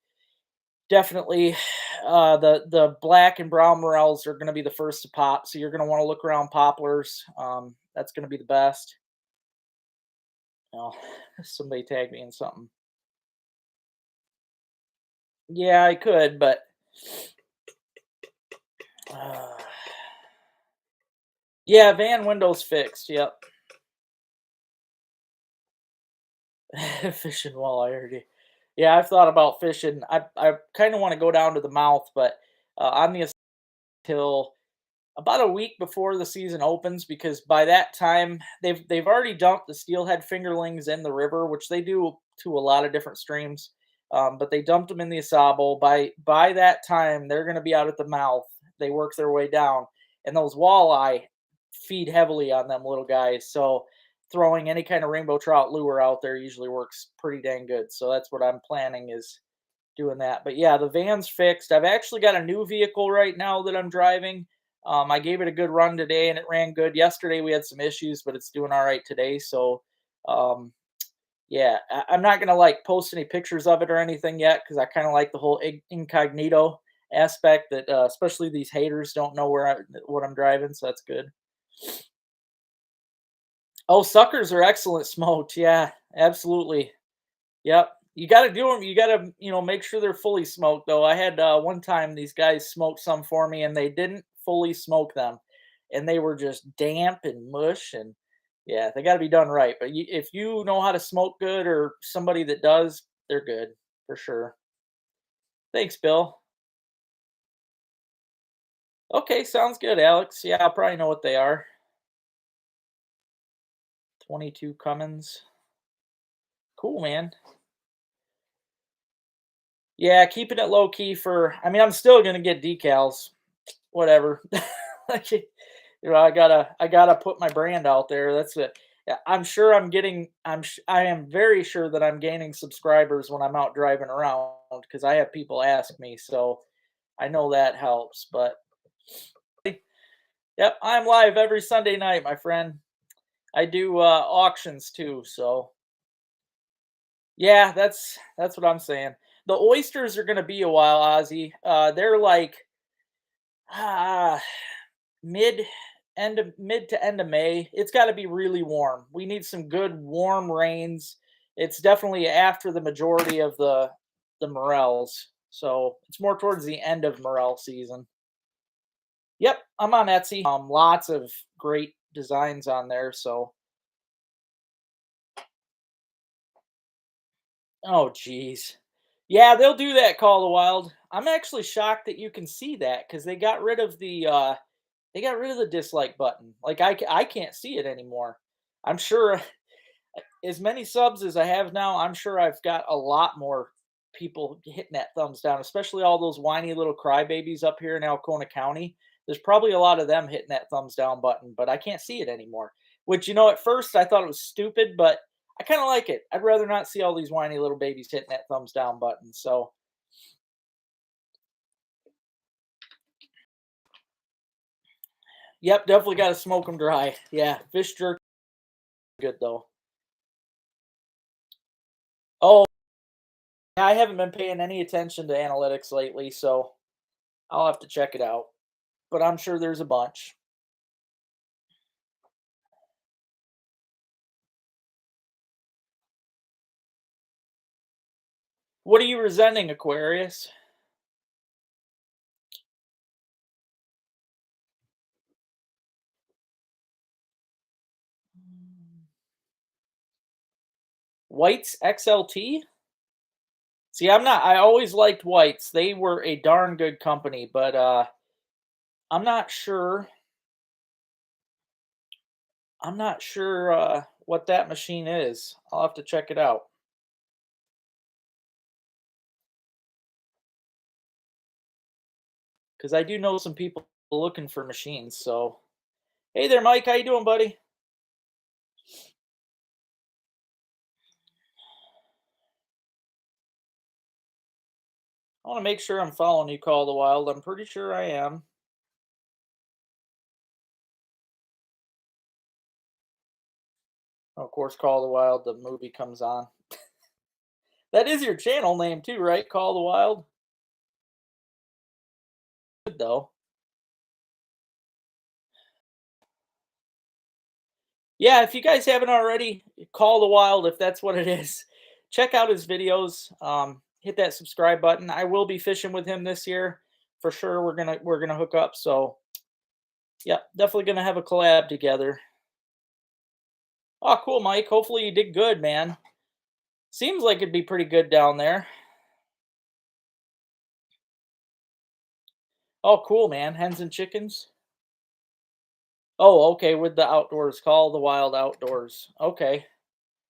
Definitely, the black and brown morels are going to be the first to pop. So you're going to want to look around poplars. That's going to be the best. Oh, somebody tagged me in something. Yeah, I could, but uh, yeah, van windows fixed. Yep, fishing walleye already. Yeah, I've thought about fishing. I kind of want to go down to the mouth, but on the till about a week before the season opens because by that time they've already dumped the steelhead fingerlings in the river, which they do to a lot of different streams. But they dumped them in the Asabo. By that time, they're going to be out at the mouth. They work their way down, and those walleye feed heavily on them little guys. So throwing any kind of rainbow trout lure out there usually works pretty dang good. So that's what I'm planning is doing that. But yeah, the van's fixed. I've actually got a new vehicle right now that I'm driving. I gave it a good run today and it ran good. Yesterday we had some issues, but it's doing all right today. So, um, yeah, I'm not gonna like post any pictures of it or anything yet because I kind of like the whole incognito aspect that, especially these haters don't know what I'm driving. So that's good. Oh, suckers are excellent smoked. Yeah, absolutely. Yep. You gotta do them. You gotta, make sure they're fully smoked though. I had, one time these guys smoked some for me and they didn't fully smoke them. And they were just damp and mush and yeah, they gotta be done right. But if you know how to smoke good or somebody that does, they're good for sure. Thanks, Bill. Okay, sounds good, Alex. Yeah, I'll probably know what they are. 22 Cummins. Cool, man. Yeah, keeping it low key I mean, I'm still gonna get decals. Whatever. Like, I gotta put my brand out there. That's it. Yeah, I'm sure I am very sure that I'm gaining subscribers when I'm out driving around because I have people ask me, so I know that helps. But yep, I'm live every Sunday night, my friend. I do auctions too, so yeah, that's what I'm saying. The oysters are gonna be a while, Ozzy. They're like ah mid mid to end of May. It's got to be really warm. We need some good warm rains. It's definitely after the majority of the morels. So, it's more towards the end of morel season. Yep, I'm on Etsy. Lots of great designs on there, so oh geez. Yeah, they'll do that Call of the Wild. I'm actually shocked that you can see that cuz they got rid of the dislike button. Like I can't see it anymore. I'm sure as many subs as I have now, I'm sure I've got a lot more people hitting that thumbs down, especially all those whiny little crybabies up here in Alcona County. There's probably a lot of them hitting that thumbs down button, but I can't see it anymore. Which, at first I thought it was stupid, but I kind of like it. I'd rather not see all these whiny little babies hitting that thumbs down button. So, yep, definitely got to smoke them dry. Yeah, fish jerky, good though. Oh, I haven't been paying any attention to analytics lately, so I'll have to check it out. But I'm sure there's a bunch. What are you resenting, Aquarius? Whites XLT? See, I always liked Whites. They were a darn good company, but I'm not sure. I'm not sure what that machine is. I'll have to check it out because I do know some people looking for machines. So, hey there, Mike. How you doing, buddy? I want to make sure I'm following you, Call of the Wild. I'm pretty sure I am. Oh, of course, Call of the Wild. The movie comes on. That is your channel name too, right? Call of the Wild. Good though. Yeah, if you guys haven't already, Call the Wild, if that's what it is. Check out his videos. Hit that subscribe button. I will be fishing with him this year for sure. We're gonna hook up. So yeah, definitely gonna have a collab together. Oh, cool, Mike. Hopefully you did good, man. Seems like it'd be pretty good down there. Oh, cool, man. Hens and chickens. Oh, okay. With the outdoors, Call of the Wild Outdoors. Okay.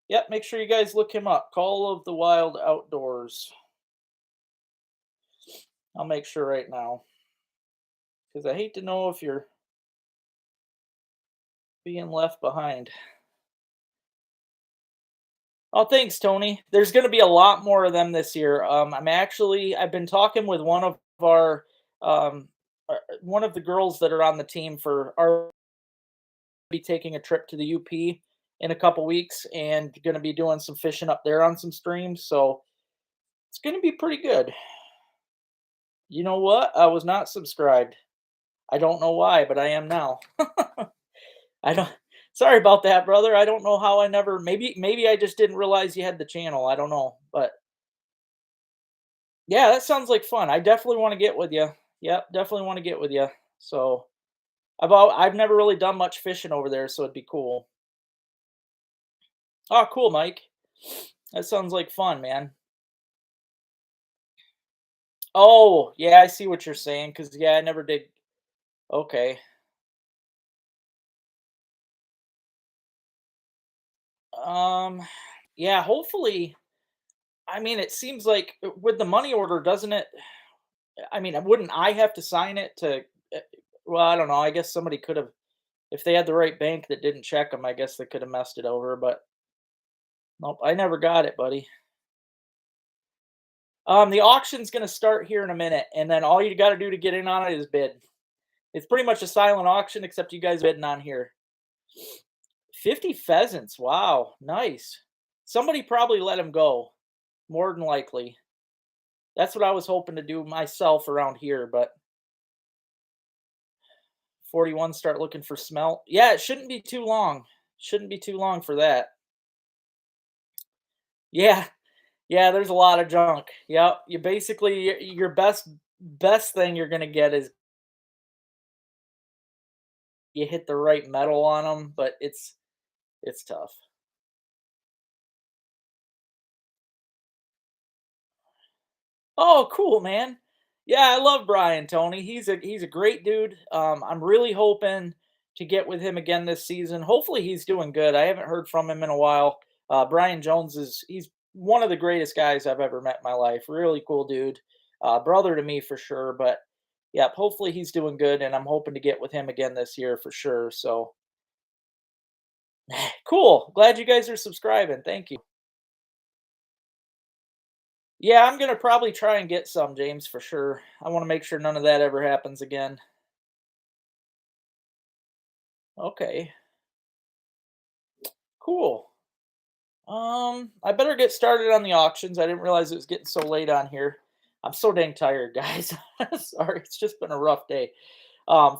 Yep. Make sure you guys look him up. Call of the Wild Outdoors. I'll make sure right now because I hate to know if you're being left behind. Oh, thanks, Tony. There's going to be a lot more of them this year. I've been talking with um, one of the girls that are on the team for our be taking a trip to the UP in a couple weeks and going to be doing some fishing up there on some streams. So it's going to be pretty good. You know what? I was not subscribed. I don't know why, but I am now. I don't. Sorry about that, brother. I don't know how I never. Maybe I just didn't realize you had the channel. I don't know, but yeah, that sounds like fun. I definitely want to get with you. Yep, definitely want to get with you. So I've never really done much fishing over there, so it'd be cool. Oh, cool, Mike. That sounds like fun, man. Oh, yeah, I see what you're saying. Cause yeah, I never did. Okay. Um. Yeah. Hopefully. I mean, it seems like with the money order, doesn't it? I mean, wouldn't I have to sign it to? uh, Well, I don't know. I guess somebody could have, if they had the right bank that didn't check them. I guess they could have messed it over. But nope, I never got it, buddy. The auction's gonna start here in a minute, and then all you got to do to get in on it is bid. It's pretty much a silent auction, except you guys bidding on here. 50 pheasants. Wow, nice. Somebody probably let him go, more than likely. That's what I was hoping to do myself around here, but 41 start looking for smelt. Yeah, it shouldn't be too long. Shouldn't be too long for that. Yeah, yeah, there's a lot of junk. Yep, you basically your best thing you're gonna get is you hit the right metal on them, but it's tough. Oh, cool, man. Yeah, I love Brian Tony. He's a great dude. I'm really hoping to get with him again this season. Hopefully, he's doing good. I haven't heard from him in a while. Brian Jones he's one of the greatest guys I've ever met in my life. Really cool dude. Brother to me for sure. But yeah, hopefully he's doing good, and I'm hoping to get with him again this year for sure. So cool. Glad you guys are subscribing. Thank you. Yeah, I'm gonna probably try and get some, James, for sure. I want to make sure none of that ever happens again. Okay, cool. I better get started on the auctions. I didn't realize it was getting so late on here. I'm so dang tired, guys. Sorry, it's just been a rough day.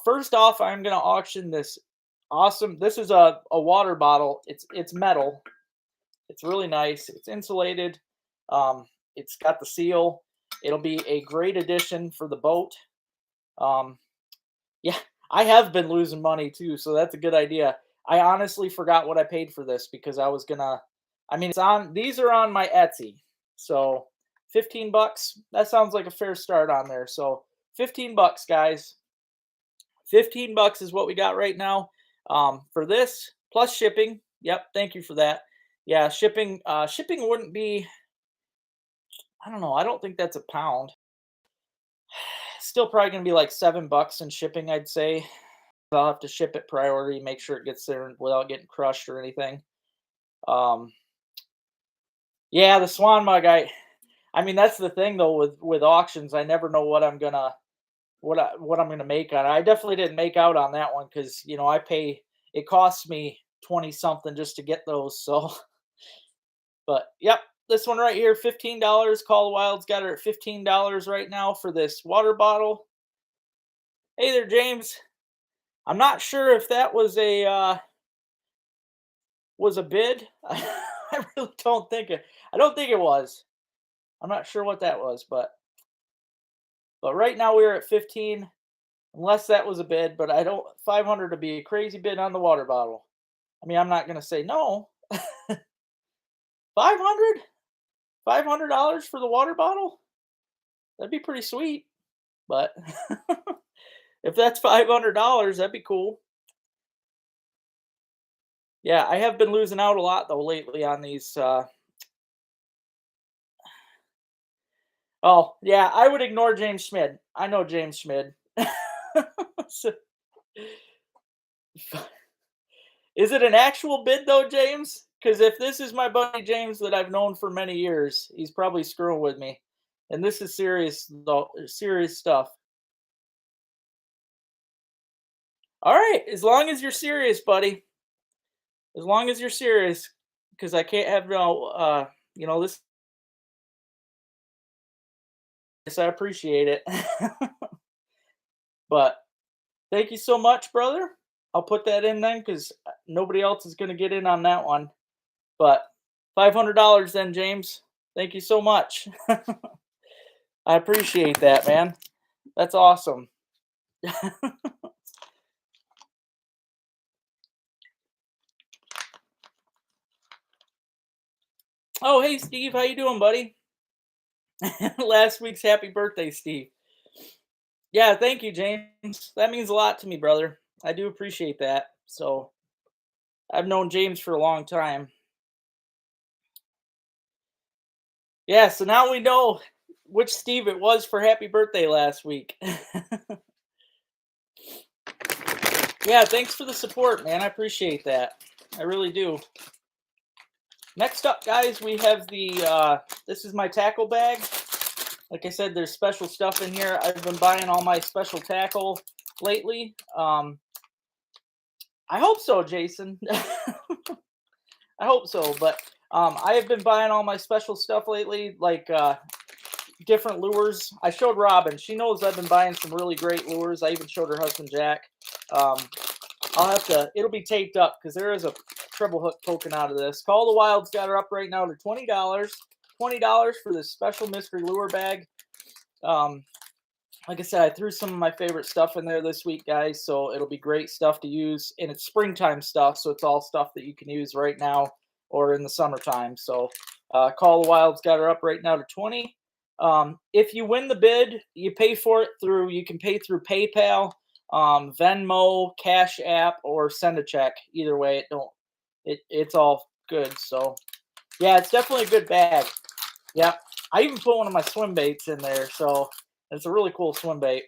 First off, I'm gonna auction this awesome. This is a water bottle. It's metal. It's really nice. It's insulated. Um, it's got the seal. It'll be a great addition for the boat. Um, yeah, I have been losing money too, so that's a good idea. I honestly forgot what I paid for this because I was gonna. I mean, these are on my Etsy, so 15 bucks. That sounds like a fair start on there. So 15 bucks, guys. 15 bucks is what we got right now for this plus shipping. Yep, thank you for that. Yeah, shipping wouldn't be. I don't know. I don't think that's a pound. Still probably gonna be like $7 in shipping, I'd say. I'll have to ship it priority, make sure it gets there without getting crushed or anything. Um, yeah, the Swan mug. I mean, that's the thing though with auctions. I never know what I'm gonna make on it. I definitely didn't make out on that one because I pay. It costs me 20 something just to get those. So, but yep, this one right here, $15. Call the Wild's got her at $15 right now for this water bottle. Hey there, James. I'm not sure if that was a bid. I really don't think it. I don't think it was. I'm not sure what that was, but right now we're at 15. Unless that was a bid, but I don't. 500 to be a crazy bid on the water bottle. I mean, I'm not gonna say no. 500. $500 for the water bottle. That'd be pretty sweet. But if that's $500, that'd be cool. Yeah, I have been losing out a lot though lately on these. Oh yeah, I would ignore James Schmid. I know James Schmid. So, is it an actual bid though, James? Because if this is my buddy James that I've known for many years, he's probably screwing with me. And this is serious though, serious stuff. All right, as long as you're serious, buddy. As long as you're serious, because I can't have no. This. Yes, I appreciate it. But thank you so much, brother. I'll put that in then because nobody else is going to get in on that one. But $500 then, James. Thank you so much. I appreciate that, man. That's awesome. Oh, hey, Steve. How you doing, buddy? Last week's happy birthday, Steve. Yeah, thank you, James. That means a lot to me, brother. I do appreciate that. So I've known James for a long time. Yeah, so now we know which Steve it was for happy birthday last week. Yeah, thanks for the support, man. I appreciate that. I really do. Next up, guys, we have this is my tackle bag. Like I said, there's special stuff in here. I've been buying all my special tackle lately. I hope so, Jason. I hope so, but I have been buying all my special stuff lately, like different lures. I showed Robin. She knows I've been buying some really great lures. I even showed her husband Jack. I'll have to. It'll be taped up because there is a treble hook poking out of this. Call the Wild's got her up right now to $20. $20 for this special mystery lure bag. Like I said, I threw some of my favorite stuff in there this week, guys. So it'll be great stuff to use, and it's springtime stuff, so it's all stuff that you can use right now or in the summertime. So Call the Wild's got her up right now to 20. If you win the bid, you pay for it through. You can pay through PayPal, Venmo, Cash App, or send a check. Either way, it's all good. So Yeah, it's definitely a good bag. Yep. I even put one of my swim baits in there, so it's a really cool swim bait.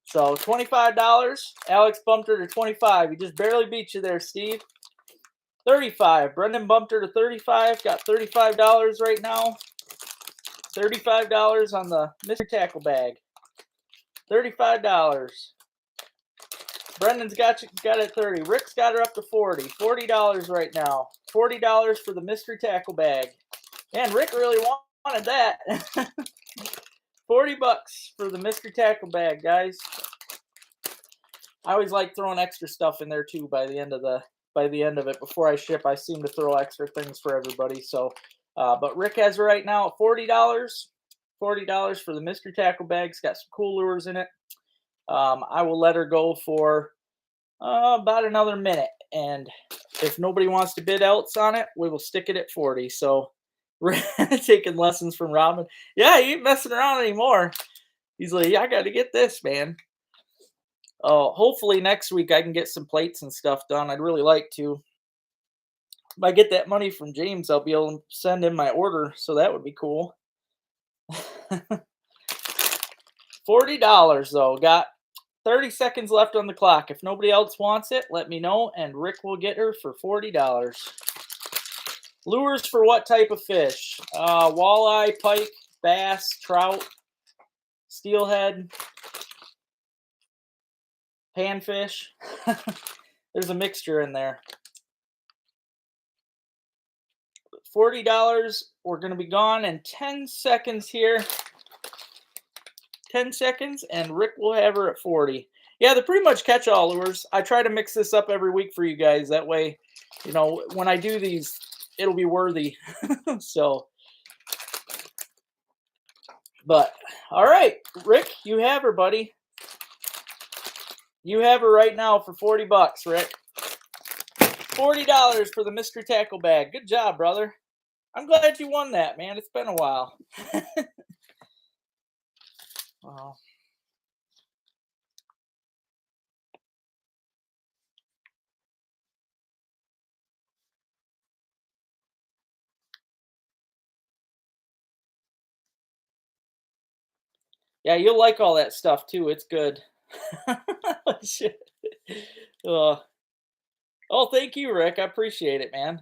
So $25. Alex bumped her to 25. He just barely beat you there, Steve. 35. Brendan bumped her to 35. Got $35 right now. $35 on the mystery tackle bag. $35. Brendan's got it 30. Rick's got her up to 40. $40 right now. $40 for the mystery tackle bag. And Rick really wanted that. 40 bucks for the mystery tackle bag, guys. I always like throwing extra stuff in there too by the end of it. Before I ship, I seem to throw extra things for everybody. So but Rick has it right now at $40. $40 for the mystery tackle bag. It's got some cool lures in it. I will let her go for about another minute, and if nobody wants to bid else on it, we will stick it at 40. So we're taking lessons from Robin. Yeah, he ain't messing around anymore. He's like, yeah, I got to get this, man. Oh, hopefully next week I can get some plates and stuff done. I'd really like to. If I get that money from James, I'll be able to send him my order, so that would be cool. $40 though. Got 30 seconds left on the clock. If nobody else wants it, let me know, and Rick will get her for $40. Lures for what type of fish? Walleye, pike, bass, trout, steelhead, panfish. There's a mixture in there. $40. We're going to be gone in 10 seconds here. 10 seconds, and Rick will have her at 40. Yeah, they're pretty much catch-all lures. I try to mix this up every week for you guys. That way, you know, when I do these, it'll be worthy. So, but, all right, Rick, you have her, buddy. You have her right now for 40 bucks, Rick. $40 for the mystery tackle bag. Good job, brother. I'm glad you won that, man. It's been a while. Wow. Yeah, you'll like all that stuff too. It's good. Shit. Oh, thank you, Rick. I appreciate it, man.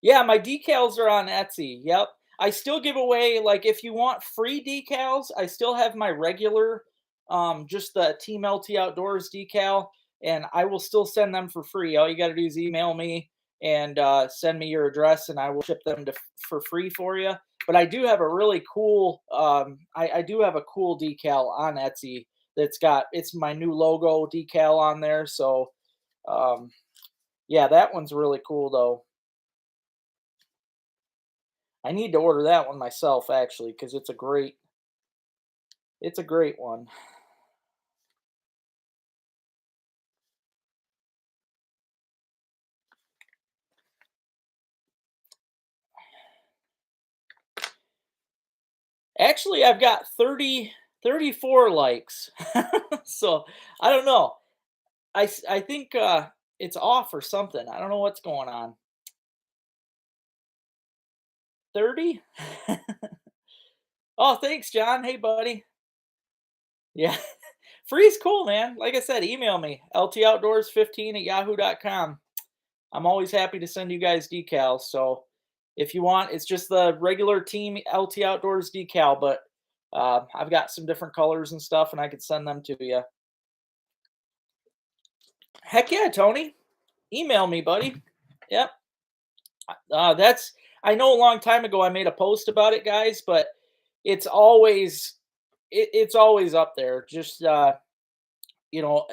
Yeah, my decals are on Etsy. Yep. I still give away, like, if you want free decals, I still have my regular, just the Team LT Outdoors decal, and I will still send them for free. All you got to do is email me and send me your address, and I will ship them for free for you. But I do have a really cool, I do have a cool decal on Etsy it's my new logo decal on there. So, um, yeah, that one's really cool though. I need to order that one myself actually because it's a great one. Actually, I've got 34 likes. So, I don't know. I think it's off or something. I don't know what's going on. 30? Oh, thanks, John. Hey, buddy. Yeah. Free's cool, man. Like I said, email me ltoutdoors15 at yahoo.com. I'm always happy to send you guys decals. So if you want, it's just the regular Team LT Outdoors decal, but I've got some different colors and stuff, and I could send them to you. Heck yeah, Tony. Email me, buddy. Yep. That's I know a long time ago I made a post about it, guys, but it's always it's always up there. Just you know,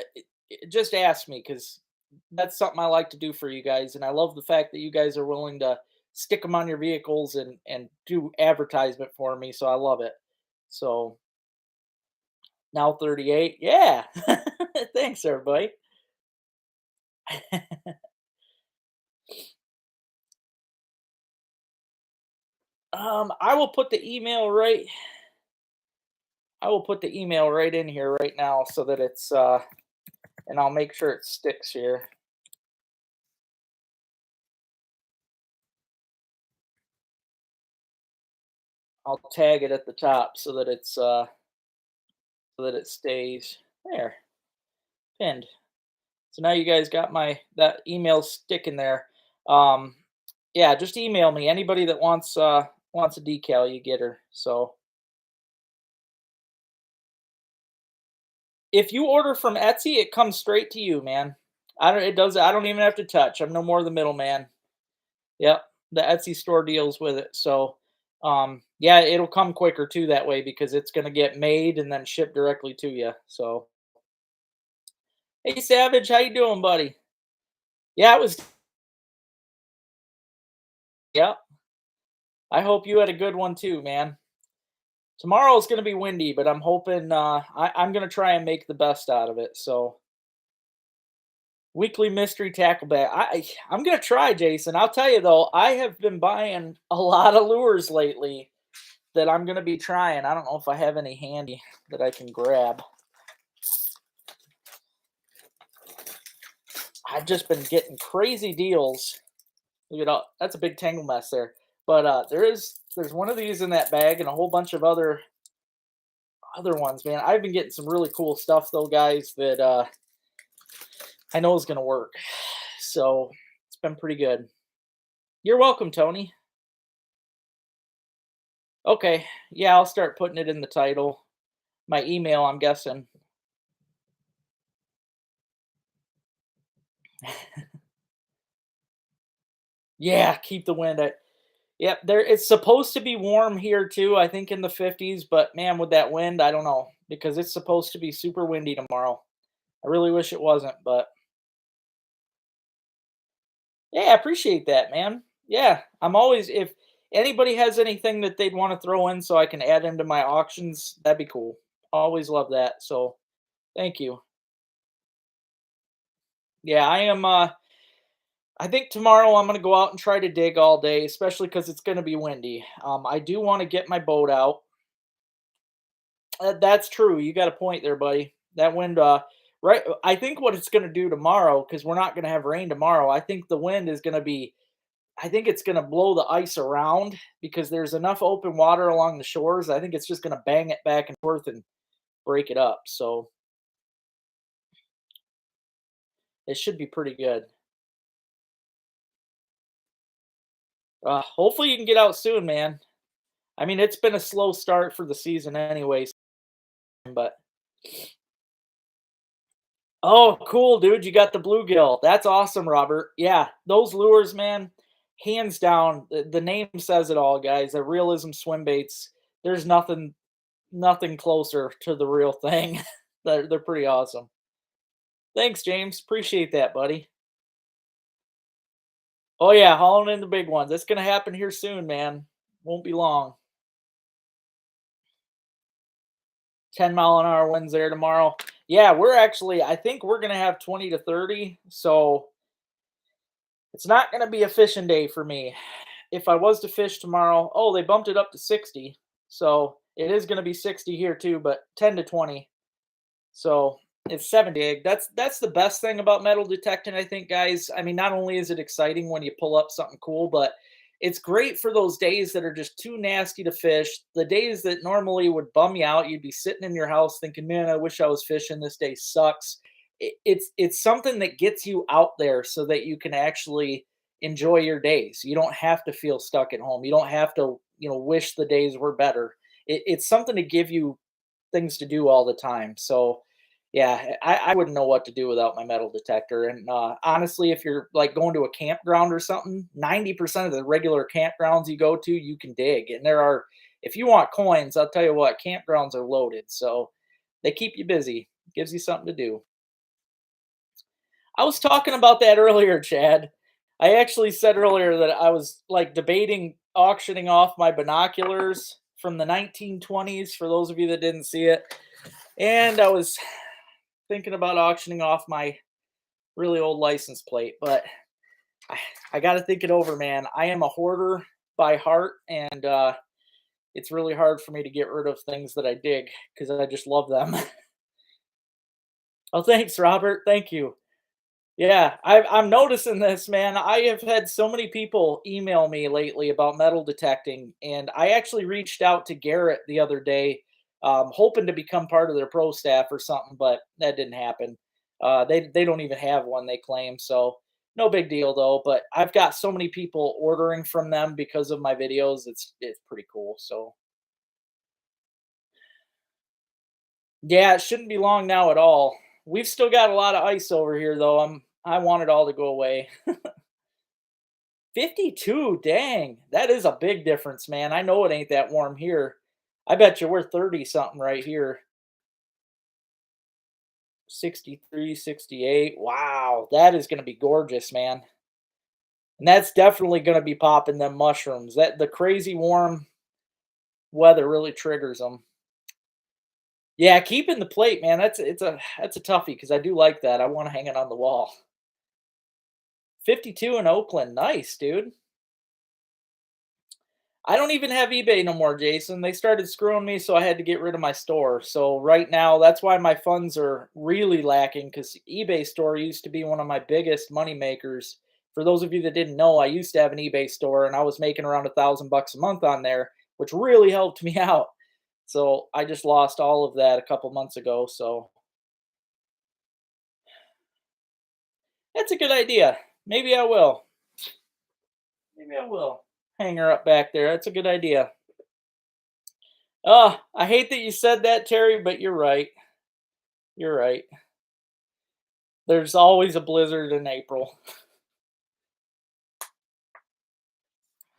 just ask me because that's something I like to do for you guys, and I love the fact that you guys are willing to stick them on your vehicles and do advertisement for me. So I love it. So now 38, yeah. Thanks, everybody. I will put the email right. I will put the email right in here right now so that it's and I'll make sure it sticks here. I'll tag it at the top so that it stays there, pinned. So now you guys got my that email sticking there. Um, yeah, just email me. Anybody that wants a decal, you get her. So if you order from Etsy, it comes straight to you, man. I don't even have to touch. I'm no more the middleman. Yep. The Etsy store deals with it. So yeah, it'll come quicker too that way because it's gonna get made and then shipped directly to you. So hey Savage, how you doing, buddy? Yeah, it was yep. I hope you had a good one too, man. Tomorrow's gonna be windy, but I'm hoping I'm gonna try and make the best out of it. So weekly mystery tackle bag. I'm gonna try, Jason. I'll tell you though, I have been buying a lot of lures lately that I'm gonna be trying. I don't know if I have any handy that I can grab. I've just been getting crazy deals. Look at all that's a big tangle mess there. But there's one of these in that bag and a whole bunch of other ones, man. I've been getting some really cool stuff though, guys, that I know is gonna work. So it's been pretty good. You're welcome, Tony. Okay. Yeah, I'll start putting it in the title. My email, I'm guessing. Yeah, keep the wind at. Yep, there it's supposed to be warm here too, I think in the 50s, but man, with that wind, I don't know because it's supposed to be super windy tomorrow. I really wish it wasn't, but yeah, I appreciate that, man. Yeah, I'm always if anybody has anything that they'd want to throw in so I can add into my auctions, that'd be cool. Always love that. So, thank you. Yeah, I think tomorrow I'm gonna go out and try to dig all day, especially because it's gonna be windy. I do want to get my boat out. That's true. You got a point there, buddy. That wind, right? I think what it's gonna do tomorrow, because we're not gonna have rain tomorrow. I think the wind is gonna be. I think it's gonna blow the ice around because there's enough open water along the shores. I think it's just gonna bang it back and forth and break it up. So it should be pretty good. Hopefully you can get out soon, man. I mean, it's been a slow start for the season, anyways. But oh, cool, dude! You got the bluegill. That's awesome, Robert. Yeah, those lures, man. Hands down, the name says it all, guys. The realism swim baits. There's nothing closer to the real thing. They're pretty awesome. Thanks, James. Appreciate that, buddy. Oh yeah, hauling in the big ones. It's gonna happen here soon, man. Won't be long. 10-mile-an-hour winds there tomorrow. Yeah, we're actually. I think we're gonna have 20 to 30. So it's not gonna be a fishing day for me. If I was to fish tomorrow, oh, they bumped it up to 60. So it is gonna be 60 here too, but 10 to 20. So it's 70. That's the best thing about metal detecting, I think, guys. I mean, not only is it exciting when you pull up something cool, but it's great for those days that are just too nasty to fish. The days that normally would bum you out, you'd be sitting in your house thinking, "Man, I wish I was fishing. This day sucks." It's something that gets you out there so that you can actually enjoy your days. You don't have to feel stuck at home. You don't have to, wish the days were better. It's something to give you things to do all the time. So, yeah, I wouldn't know what to do without my metal detector. And honestly, if you're like going to a campground or something, 90% of the regular campgrounds you go to, you can dig. And if you want coins, I'll tell you what, campgrounds are loaded. So they keep you busy, gives you something to do. I was talking about that earlier, Chad. I actually said earlier that I was like debating auctioning off my binoculars from the 1920s for those of you that didn't see it. And I was thinking about auctioning off my really old license plate, but I, I got to think it over, man. I am a hoarder by heart, and it's really hard for me to get rid of things that I dig because I just love them. Oh, thanks, Robert. Thank you. Yeah, I'm noticing this, man. I have had so many people email me lately about metal detecting, and I actually reached out to Garrett the other day, hoping to become part of their pro staff or something, but that didn't happen. They don't even have one, they claim, so no big deal though. But I've got so many people ordering from them because of my videos. It's pretty cool. So yeah, it shouldn't be long now at all. We've still got a lot of ice over here though. I want it all to go away. 52, dang. That is a big difference, man. I know it ain't that warm here. I bet you we're 30 something right here. 63, 68. Wow, that is going to be gorgeous, man. And that's definitely going to be popping them mushrooms. That the crazy warm weather really triggers them. Yeah, keeping the plate, man. That's a toughie because I do like that. I want to hang it on the wall. 52 in Oakland. Nice, dude. I don't even have eBay no more, Jason. They started screwing me, so I had to get rid of my store. So right now, that's why my funds are really lacking because eBay store used to be one of my biggest money makers. For those of you that didn't know, I used to have an eBay store and I was making around $1,000 a month on there, which really helped me out. So I just lost all of that a couple months ago. So that's a good idea. Maybe I will. Maybe I will. Hang her up back there. That's a good idea. Oh, I hate that you said that, Terry, but you're right. You're right. There's always a blizzard in April.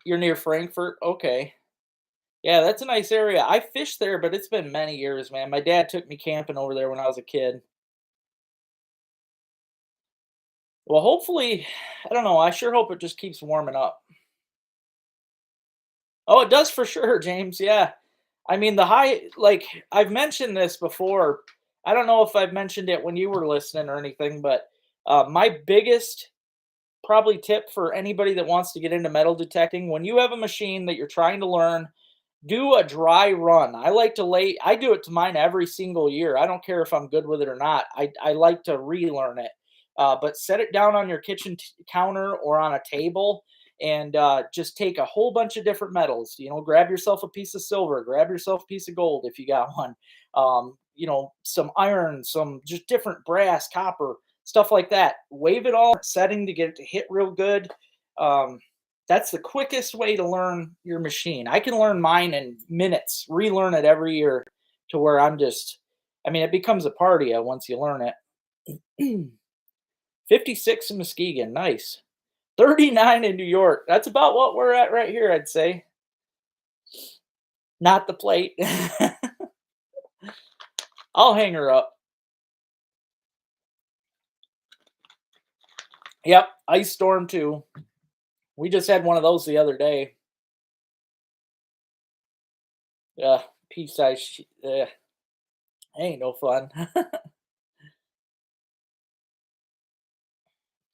You're near Frankfurt? Okay. Yeah, that's a nice area. I fished there, but it's been many years, man. My dad took me camping over there when I was a kid. Well, hopefully, I don't know. I sure hope it just keeps warming up. Oh, it does for sure, James. Yeah. I mean, the high, like, I've mentioned this before. I don't know if I've mentioned it when you were listening or anything, but my biggest probably tip for anybody that wants to get into metal detecting when you have a machine that you're trying to learn, do a dry run. I like to I do it to mine every single year. I don't care if I'm good with it or not. I like to relearn it. But set it down on your kitchen counter or on a table and just take a whole bunch of different metals. You know, grab yourself a piece of silver, grab yourself a piece of gold if you got one. You know, some iron, some just different brass, copper, stuff like that. Wave it all setting to get it to hit real good. Um, that's the quickest way to learn your machine. I can learn mine in minutes, relearn it every year to where I'm just, I mean, it becomes a party once you learn it. 56 in Muskegon, nice. 39 in New York. That's about what we're at right here, I'd say. Not the plate. I'll hang her up. Yep, ice storm too. We just had one of those the other day. Yeah, pea size. Ain't no fun.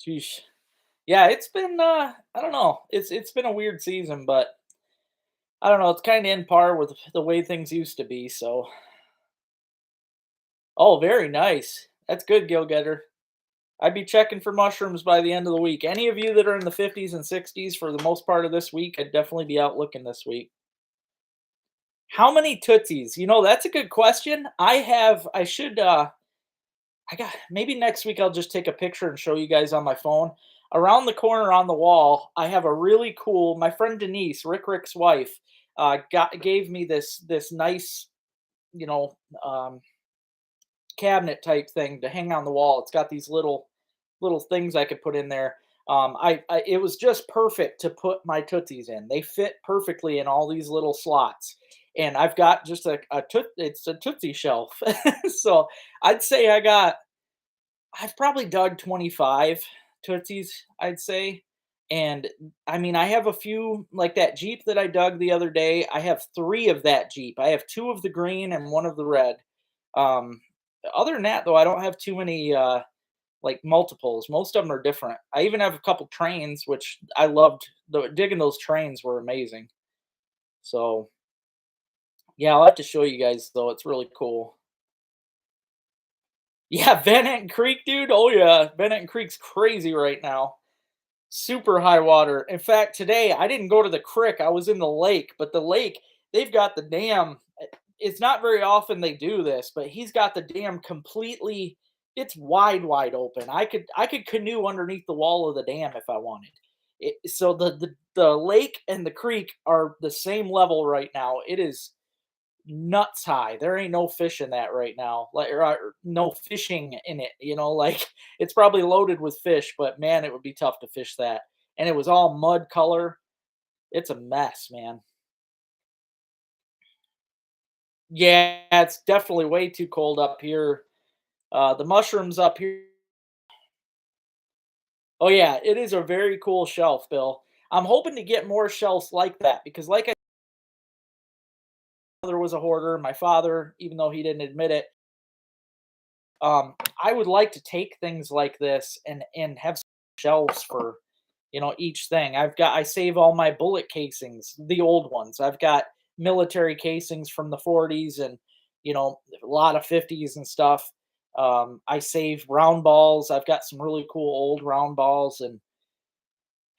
Sheesh. Yeah, it's been I don't know. It's been a weird season, but I don't know, it's kind of in par with the way things used to be, so oh, very nice. That's good, Gil Getter. I'd be checking for mushrooms by the end of the week. Any of you that are in the 50s and 60s for the most part of this week, I'd definitely be out looking this week. How many tootsies? You know, that's a good question. I should I got maybe next week I'll just take a picture and show you guys on my phone. Around the corner on the wall, I have a really cool. My friend Denise, Rick's wife, gave me this nice, you know, cabinet type thing to hang on the wall. It's got these little things I could put in there. I it was just perfect to put my tootsies in. They fit perfectly in all these little slots. And I've got just it's a tootsie shelf. So I'd say I've probably dug 25 Tootsies, I'd say. And I mean, I have a few like that Jeep that I dug the other day. I have three of that Jeep. I have two of the green and one of the red. Um, Other than that, though, I don't have too many like multiples. Most of them are different. I even have a couple trains, which I loved. Digging those trains were amazing. So yeah, I'll have to show you guys though. It's really cool. Yeah, Van Etten Creek, dude. Oh yeah, Van Etten Creek's crazy right now. Super high water. In fact, today I didn't go to the creek. I was in the lake, but the lake, they've got the dam. It's not very often they do this, but he's got the dam completely, it's wide open. I could canoe underneath the wall of the dam if I wanted. So the lake and the creek are the same level right now. It is nuts high. There ain't no fish in that right now. Like or no fishing in it, like it's probably loaded with fish, but man, it would be tough to fish that. And it was all mud color. It's a mess, man. Yeah, it's definitely way too cold up here. The mushrooms up here. Oh yeah, it is a very cool shelf, Bill. I'm hoping to get more shelves like that because like I father was a hoarder, my father, even though he didn't admit it, I would like to take things like this and have shelves for, each thing. I save all my bullet casings, the old ones. I've got military casings from the 40s and a lot of 50s and stuff. I save round balls. I've got some really cool old round balls and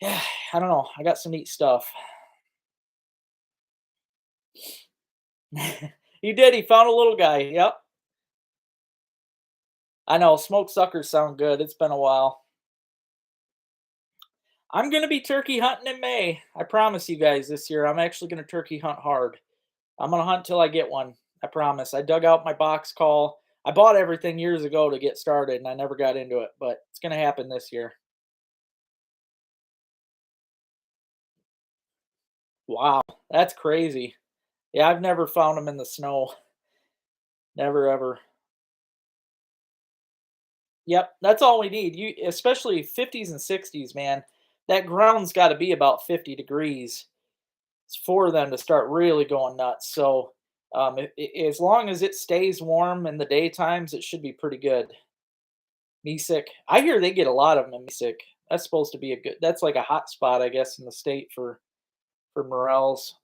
yeah, I don't know. I got some neat stuff. He did. He found a little guy. Yep. I know. Smoked suckers sound good. It's been a while. I'm gonna be turkey hunting in May. I promise you guys this year. I'm actually gonna turkey hunt hard. I'm gonna hunt till I get one. I promise. I dug out my box call. I bought everything years ago to get started, and I never got into it, but it's gonna happen this year. Wow, that's crazy. Yeah, I've never found them in the snow. Never ever. Yep, that's all we need. You especially 50s and 60s, man. That ground's got to be about 50 degrees for them to start really going nuts. So, as long as it stays warm in the daytimes, it should be pretty good. Sick. I hear they get a lot of them in Sick. That's supposed to be a good. That's like a hot spot, I guess, in the state for morels.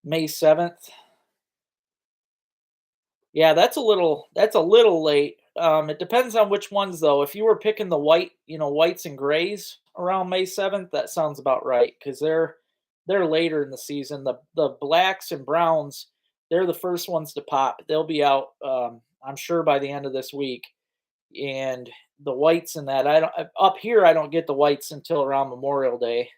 May 7th. Yeah, that's a little late. It depends on which ones though. If you were picking the whites and grays around May 7th, that sounds about right because they're later in the season. The blacks and browns, they're the first ones to pop. They'll be out, I'm sure by the end of this week. And the whites and that I don't up here I don't get the whites until around Memorial Day.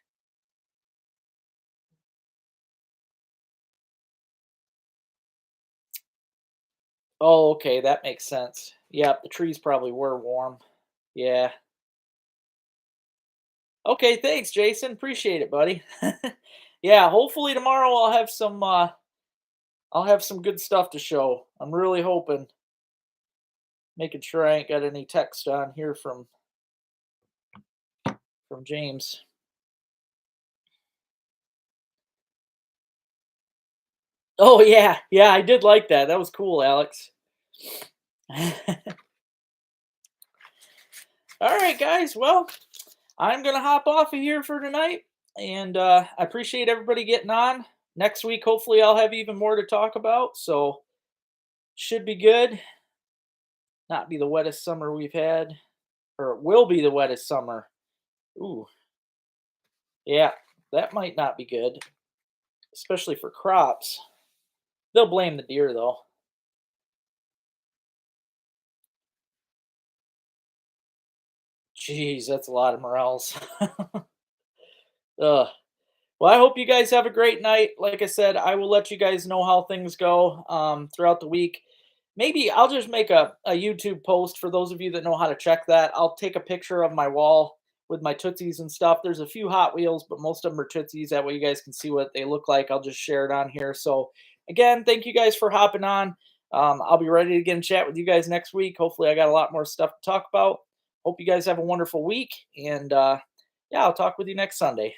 Oh, okay, that makes sense. Yep, the trees probably were warm. Yeah. Okay, thanks, Jason. Appreciate it, buddy. Yeah, hopefully tomorrow I'll have some good stuff to show. I'm really hoping, making sure I ain't got any text on here from James. Oh yeah, yeah, I did like that. That was cool, Alex. All right, guys. Well, I'm gonna hop off of here for tonight, and I appreciate everybody getting on. Next week, hopefully, I'll have even more to talk about. So should be good. Not be the wettest summer we've had, or it will be the wettest summer. Ooh, yeah, that might not be good, especially for crops. They'll blame the deer though. Jeez, that's a lot of morels. Ugh. Well, I hope you guys have a great night. Like I said, I will let you guys know how things go throughout the week. Maybe I'll just make a YouTube post for those of you that know how to check that. I'll take a picture of my wall with my Tootsies and stuff. There's a few Hot Wheels, but most of them are Tootsies. That way you guys can see what they look like. I'll just share it on here. So, again, thank you guys for hopping on. I'll be ready to get and chat with you guys next week. Hopefully, I got a lot more stuff to talk about. Hope you guys have a wonderful week. And yeah, I'll talk with you next Sunday.